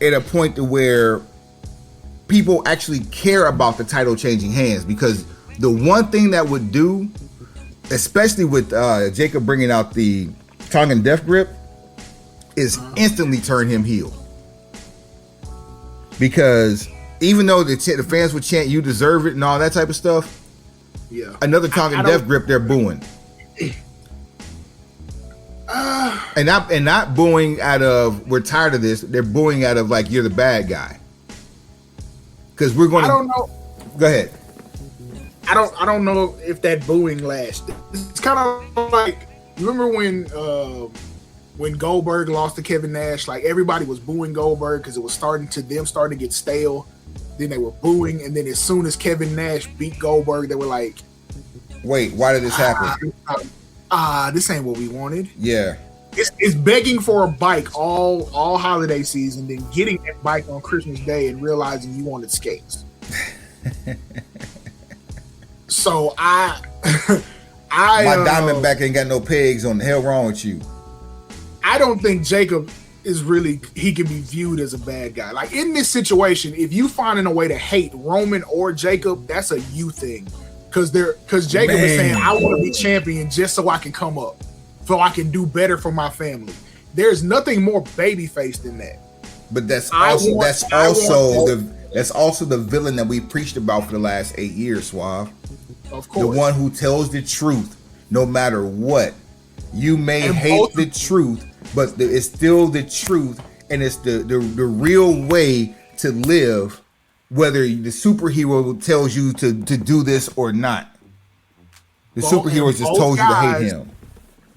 at a point to where people actually care about the title changing hands, because the one thing that would do, especially with Jacob bringing out the tongue and death grip, is instantly turn him heel. Because even though the fans would chant "you deserve it" and all that type of stuff, yeah, another tongue and death grip, they're booing. And not booing out of we're tired of this. They're booing out of like you're the bad guy. Because we're going to. I don't know. Go ahead. I don't know if that booing lasts. It's kind of like, remember when Goldberg lost to Kevin Nash? Like everybody was booing Goldberg because it was starting to get stale. Then they were booing, and then as soon as Kevin Nash beat Goldberg, they were like, "Wait, why did this happen?" This ain't what we wanted. Yeah. It's begging for a bike all holiday season, then getting that bike on Christmas Day and realizing you wanted skates. So my Diamondback ain't got no pegs on. The hell wrong with you? I don't think Jacob he can be viewed as a bad guy. Like in this situation, if you finding a way to hate Roman or Jacob, that's a you thing. Because Jacob is saying, I want to be champion just so I can come up. So I can do better for my family. There's nothing more babyface than that. But that's also the villain that we preached about for the last 8 years, Suave. Of course. The one who tells the truth no matter what. You may hate the truth, but it's still the truth, and it's the real way to live, whether the superhero tells you to do this or not. The superhero just told you to hate him.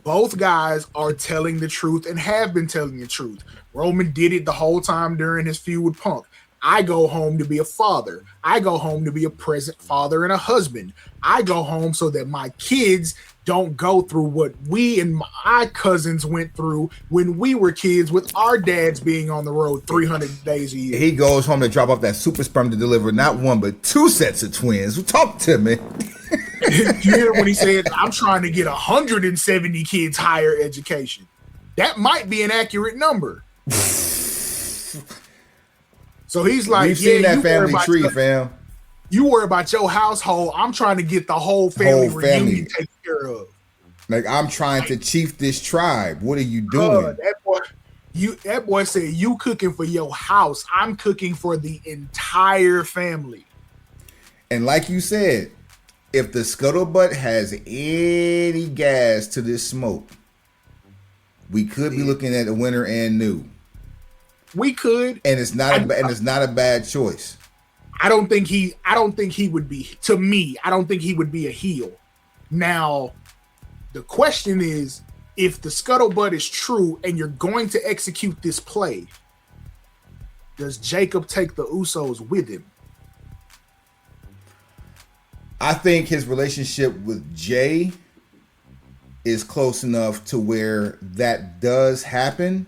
Both guys are telling the truth and have been telling the truth. Roman did it the whole time during his feud with Punk. I go home to be a father. I go home to be a present father and a husband. I go home so that my kids don't go through what we and my cousins went through when we were kids with our dads being on the road 300 days a year. He goes home to drop off that super sperm to deliver not one but two sets of twins. Talk to me. You hear when he said, I'm trying to get 170 kids higher education. That might be an accurate number. So he's like, we've seen that family tree, fam. You worry about your household. I'm trying to get the whole family reunion taken care of. Like, I'm trying to chief this tribe. What are you doing? That boy said, you cooking for your house. I'm cooking for the entire family. And like you said, if the scuttlebutt has any gas to this smoke, We could be looking at a winner and new. We could, and it's not a bad choice. I don't think he would be. To me, I don't think he would be a heel. Now, the question is, if the scuttlebutt is true and you're going to execute this play, does Jacob take the Usos with him? I think his relationship with Jay is close enough to where that does happen.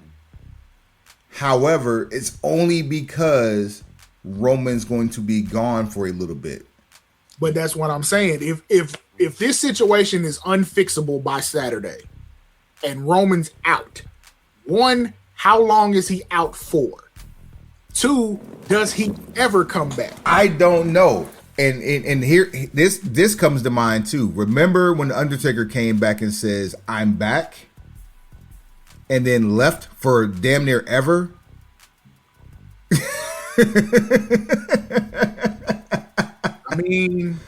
However, it's only because Roman's going to be gone for a little bit. But that's what I'm saying. If this situation is unfixable by Saturday and Roman's out, one, how long is he out for? Two, does he ever come back? I don't know. And here this comes to mind too. Remember when the Undertaker came back and says, "I'm back," and then left for damn near ever? I mean,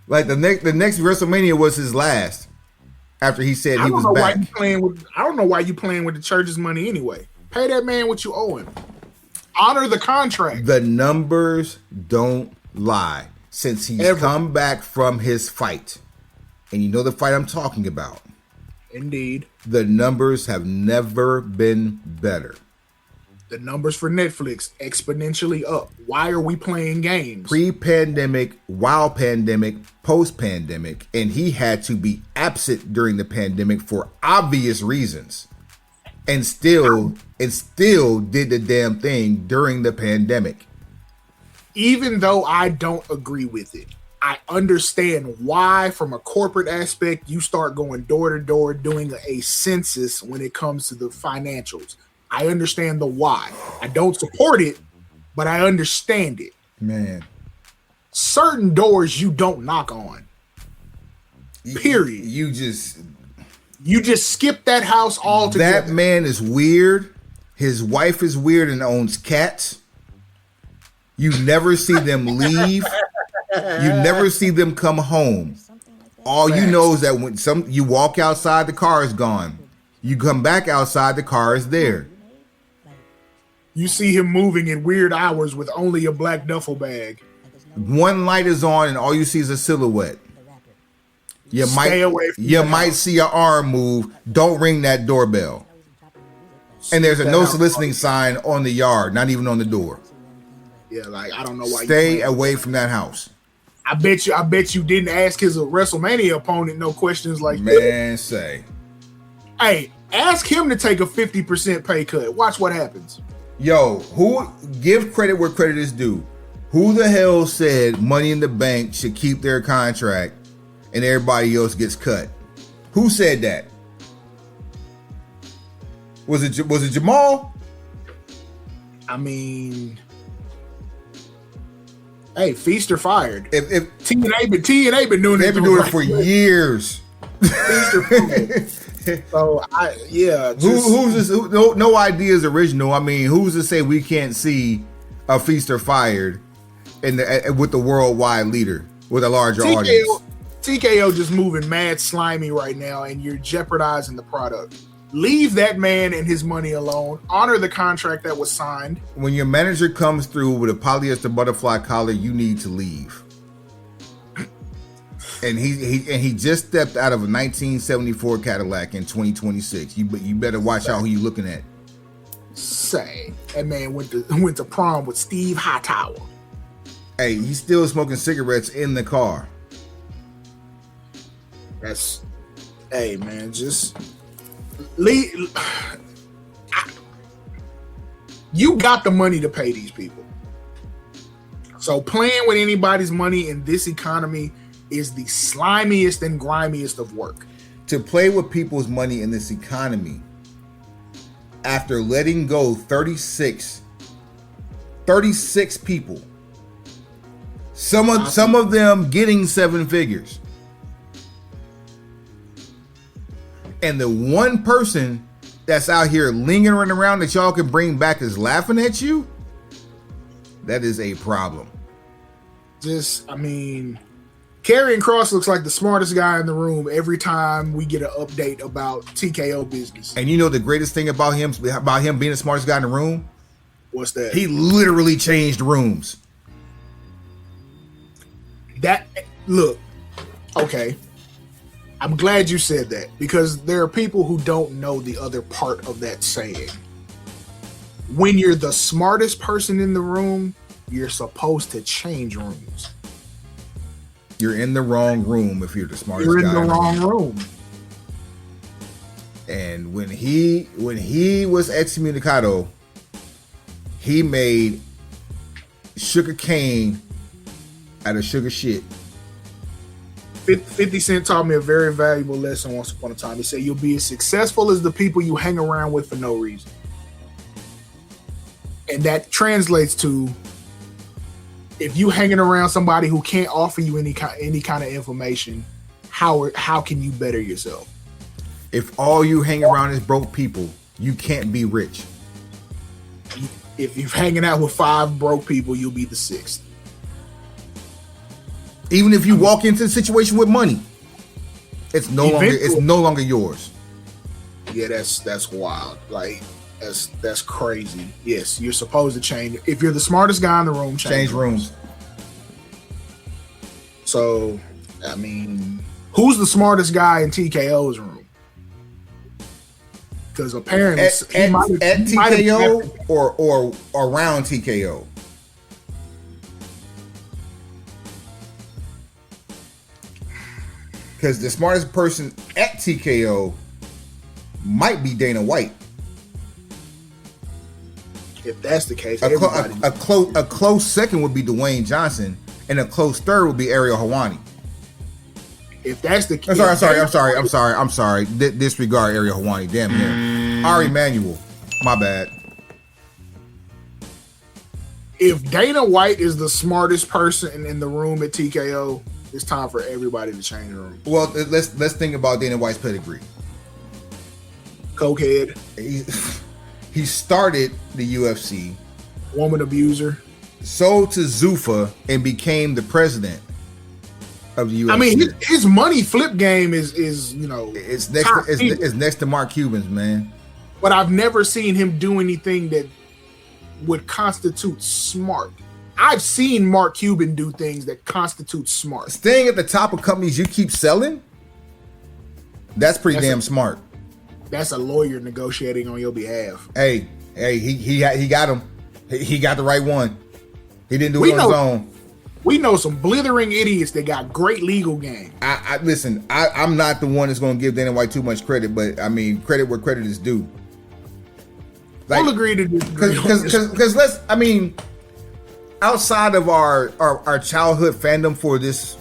like the next WrestleMania was his last. After he said he was back. I don't know why you playing with the church's money anyway. Pay that man what you owe him. Honor the contract. The numbers don't lie. Since he's come back from his fight, and you know the fight I'm talking about. Indeed. The numbers have never been better. The numbers for Netflix exponentially up. Why are we playing games? Pre-pandemic, while pandemic, post-pandemic, and he had to be absent during the pandemic for obvious reasons. And still did the damn thing during the pandemic. Even though I don't agree with it, I understand why, from a corporate aspect, you start going door to door doing a census when it comes to the financials. I understand the why. I don't support it, but I understand it. Man. Certain doors you don't knock on. Period. You just skip that house altogether. That man is weird. His wife is weird and owns cats. You never see them leave. You never see them come home. All you know is that when you walk outside, the car is gone. You come back outside, the car is there. You see him moving in weird hours with only a black duffel bag. One light is on and all you see is a silhouette. You might see an arm move. Don't ring that doorbell. And there's a no soliciting sign on the yard, not even on the door. Yeah, like I don't know why. Stay away from that house. I bet you didn't ask his WrestleMania opponent no questions like that. Man, say. Hey, ask him to take a 50% pay cut. Watch what happens. Yo, give credit where credit is due. Who the hell said Money in the Bank should keep their contract and everybody else gets cut? Who said that? Was it Jamal? I mean, hey, feast or fired. If TNA been doing they've been doing it for years. Feast or fired. So who's this? No idea is original. I mean, who's to say we can't see a feast or fired with the worldwide leader with a larger audience? TKO just moving mad slimy right now, and you're jeopardizing the product. Leave that man and his money alone. Honor the contract that was signed. When your manager comes through with a polyester butterfly collar, you need to leave. And he just stepped out of a 1974 Cadillac in 2026. You better watch out who you looking at. Say that man went to prom with Steve Hightower. Hey, he's still smoking cigarettes in the car. Hey man, just leave. You got the money to pay these people. So playing with anybody's money in this economy is the slimiest and grimiest of work. To play with people's money in this economy after letting go 36 people. Some of them getting 7 figures. And the one person that's out here lingering around that y'all can bring back is laughing at you. That is a problem. Karrion Kross looks like the smartest guy in the room every time we get an update about TKO business. And you know the greatest thing about him being the smartest guy in the room? What's that? He literally changed rooms. Okay. I'm glad you said that, because there are people who don't know the other part of that saying. When you're the smartest person in the room, you're supposed to change rooms. You're in the wrong room if you're the smartest guy. You're in the wrong room. And when he was excommunicado, he made sugar cane out of sugar shit. 50 Cent taught me a very valuable lesson once upon a time. He said, you'll be as successful as the people you hang around with for no reason. And that translates to, if you hanging around somebody who can't offer you any kind of information, how can you better yourself? If all you hang around is broke people, you can't be rich. If you're hanging out with 5 broke people, you'll be the 6th. Even if you walk into the situation with money, it's no longer yours. Yeah, that's wild. Like that's crazy. Yes, you're supposed to change. If you're the smartest guy in the room, change rooms. So, I mean, who's the smartest guy in TKO's room? Because apparently at TKO or around TKO. Because the smartest person at TKO might be Dana White. If that's the case, a close second would be Dwayne Johnson, and a close third would be Ariel Helwani. If that's the case, I'm sorry. Disregard Ariel Helwani. Damn him. Ari Emanuel. My bad. If Dana White is the smartest person in the room at TKO, it's time for everybody to change the room. Well, let's think about Dana White's pedigree. Cokehead. He started the UFC. Woman abuser. Sold to Zuffa and became the president of the UFC. I mean, his money flip game is it's next to Mark Cuban's, man. But I've never seen him do anything that would constitute smart. I've seen Mark Cuban do things that constitute smart. Staying at the top of companies you keep selling, that's pretty damn smart. That's a lawyer negotiating on your behalf. Hey, he got him. He got the right one. He didn't do it on his own. We know some blithering idiots that got great legal game. Listen, I'm not the one that's going to give Dana White too much credit, but I mean, credit where credit is due. We'll agree to disagree. Because outside of our childhood fandom for this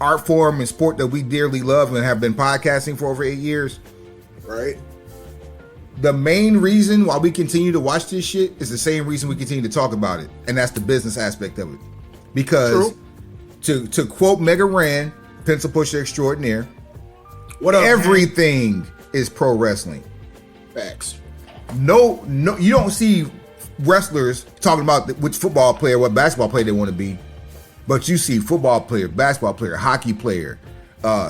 art form and sport that we dearly love and have been podcasting for over 8 years, right? The main reason why we continue to watch this shit is the same reason we continue to talk about it, and that's the business aspect of it. Because to quote Mega Ran, pencil pusher extraordinaire, what up, everything is pro wrestling. Facts. No, you don't see wrestlers talking about which football player, what basketball player they want to be, but you see football player, basketball player, hockey player,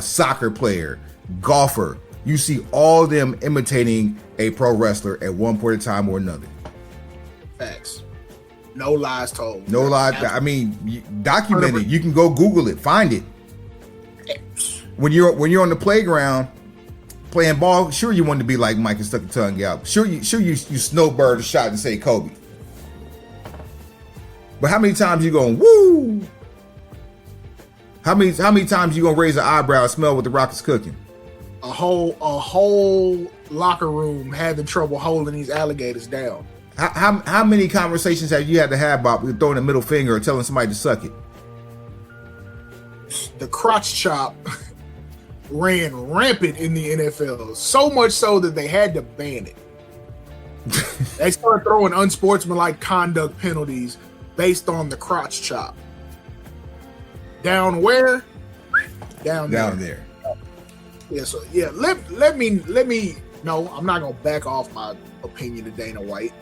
soccer player, golfer. You see all of them imitating a pro wrestler at one point in time or another. Facts. No lies told. No lies. I mean, documented. You can go Google it, find it. When you're on the playground playing ball, sure you want to be like Mike and stuck your tongue out. Sure you snowbird a shot and say Kobe. But how many times you going woo? How many times you gonna raise an eyebrow and smell what the Rock is cooking? A whole locker room having trouble holding these alligators down. How many conversations have you had to have about throwing a middle finger or telling somebody to suck it? The crotch chop ran rampant in the NFL, so much so that they had to ban it. They started throwing unsportsmanlike conduct penalties based on the crotch chop. Down where? Down there. Yeah, so yeah, let me no, I'm not gonna back off my opinion of Dana White.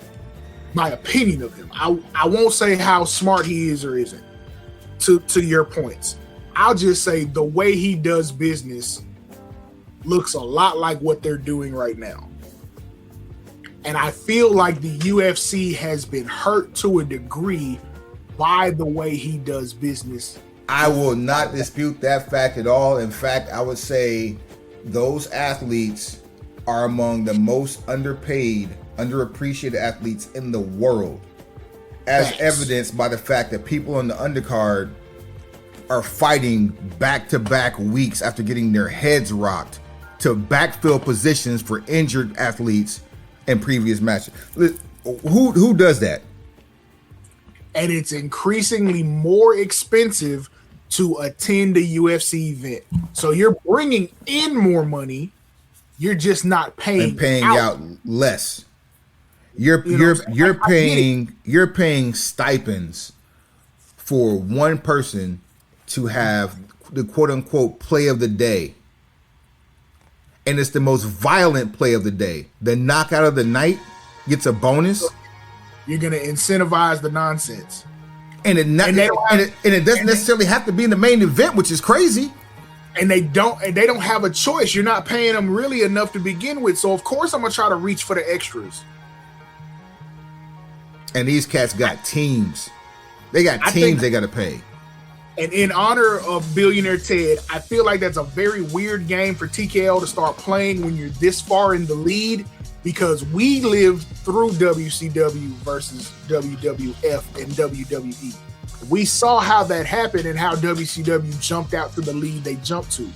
My opinion of him. I won't say how smart he is or isn't. To your points. I'll just say the way he does business looks a lot like what they're doing right now. And I feel like the UFC has been hurt to a degree by the way he does business. I will not dispute that fact at all. In fact, I would say those athletes are among the most underpaid, underappreciated athletes in the world, as evidenced by the fact that people on the undercard are fighting back-to-back weeks after getting their heads rocked to backfill positions for injured athletes in previous matches. Who does that? And it's increasingly more expensive to attend a UFC event. So you're bringing in more money, you're just not paying out less. You're paying stipends for one person to have the quote unquote play of the day. And it's the most violent play of the day. The knockout of the night gets a bonus. You're gonna incentivize the nonsense. And it doesn't necessarily have to be in the main event, which is crazy. And they don't have a choice. You're not paying them really enough to begin with. So of course I'm gonna try to reach for the extras. And these cats got teams. They got teams they gotta pay. And in honor of Billionaire Ted, I feel like that's a very weird game for TKO to start playing when you're this far in the lead, because we lived through WCW versus WWF and WWE. We saw how that happened and how WCW jumped out to the lead they jumped to.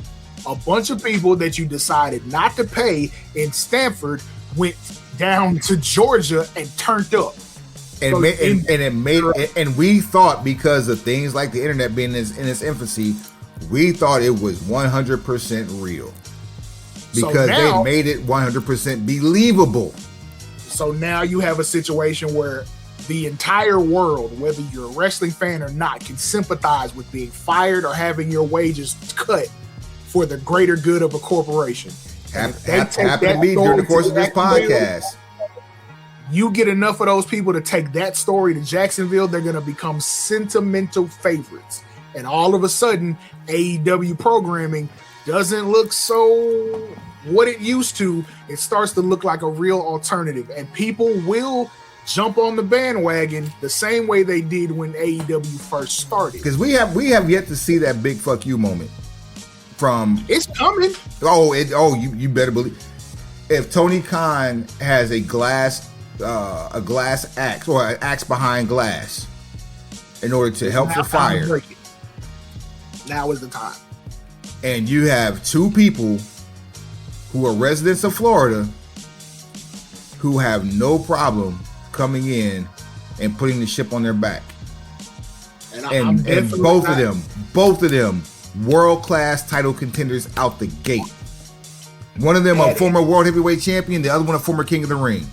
A bunch of people that you decided not to pay in Stanford went down to Georgia and turned up. And we thought, because of things like the internet being in its infancy, we thought it was 100% real. Because they made it 100% believable. So now you have a situation where the entire world, whether you're a wrestling fan or not, can sympathize with being fired or having your wages cut for the greater good of a corporation. Happened to me during the course of this podcast. You get enough of those people to take that story to Jacksonville, they're going to become sentimental favorites. And all of a sudden, AEW programming doesn't look so what it used to. It starts to look like a real alternative. And people will jump on the bandwagon the same way they did when AEW first started. Because we have yet to see that big fuck you moment from... It's coming. You better believe. If Tony Khan has a glass axe or an axe behind glass in order to help the fire, now is the time. And you have two people who are residents of Florida who have no problem coming in and putting the ship on their back, and both of them world-class title contenders out the gate. One of them a former world heavyweight champion, the other one a former king of the ring.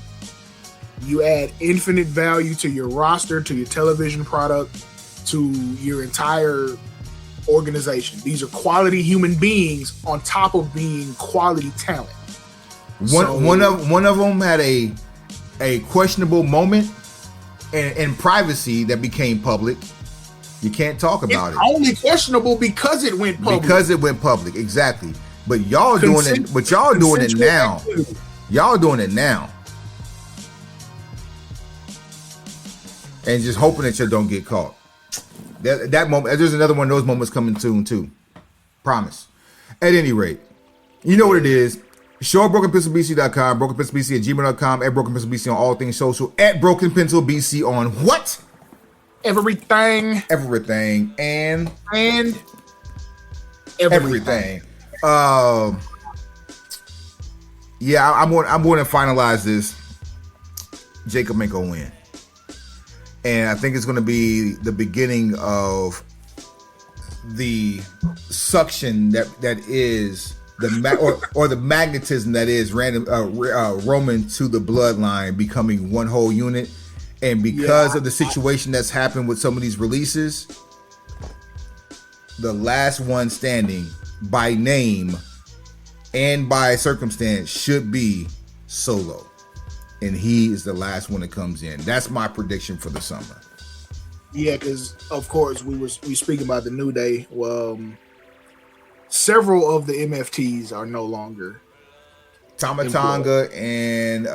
You add infinite value to your roster, to your television product, to your entire organization. These are quality human beings on top of being quality talent. One of them had a questionable moment in privacy that became public. You can't talk about it. Only questionable because it went public. Because it went public, exactly. But y'all doing it. But y'all doing it now. Y'all doing it now. And just hoping that you don't get caught. That moment, there's another one of those moments coming soon too. Promise. At any rate, you know what it is. Show at BrokenPencilBC.com, BrokenPencilBC at gmail.com, at BrokenPencilBC on all things social, at BrokenPencilBC on what? Everything. And everything. Yeah, I'm going to finalize this. Jacob ain't gonna win. And I think it's going to be the beginning of the suction that is or the magnetism that is Roman to the bloodline becoming one whole unit. And because of the situation that's happened with some of these releases, the last one standing by name and by circumstance should be Solo. And he is the last one that comes in. That's my prediction for the summer. Yeah, because of course we speaking about the New Day. Well, several of the MFTs are no longer Tama employed. Tonga and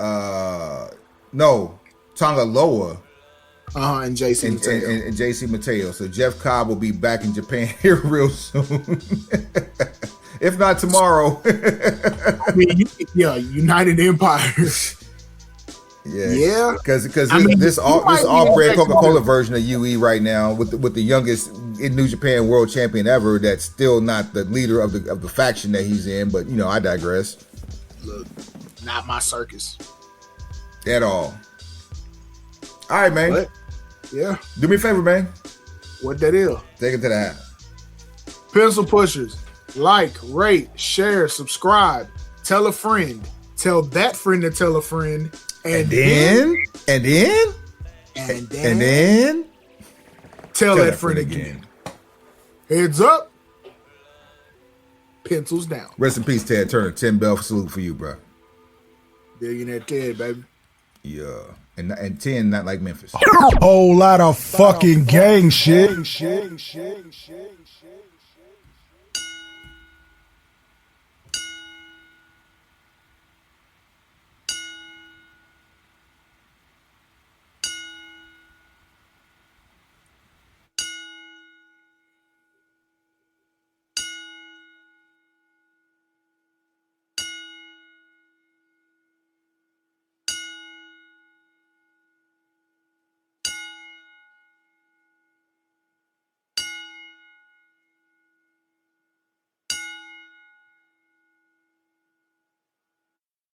Tonga Loa And JC Mateo. and JC Mateo. So Jeff Cobb will be back in Japan here real soon. If not tomorrow. I mean, yeah, United Empire. Yeah. Because I mean, this might off-brand be Coca-Cola version of UE right now with the youngest in New Japan world champion ever. That's still not the leader of the faction that he's in. But I digress. Look, not my circus At all. All right, man. But, yeah. Do me a favor, man. What that is? Take it to the hat. Pencil pushers. Like, rate, share, subscribe, tell a friend, tell that friend to tell a friend, and then tell that friend again. Heads up, pencils down. Rest in peace, Ted Turner. 10 bell salute for you, bro. Billionaire Ted, baby. Yeah, and 10 not like Memphis. Whole lot of fucking gang shit.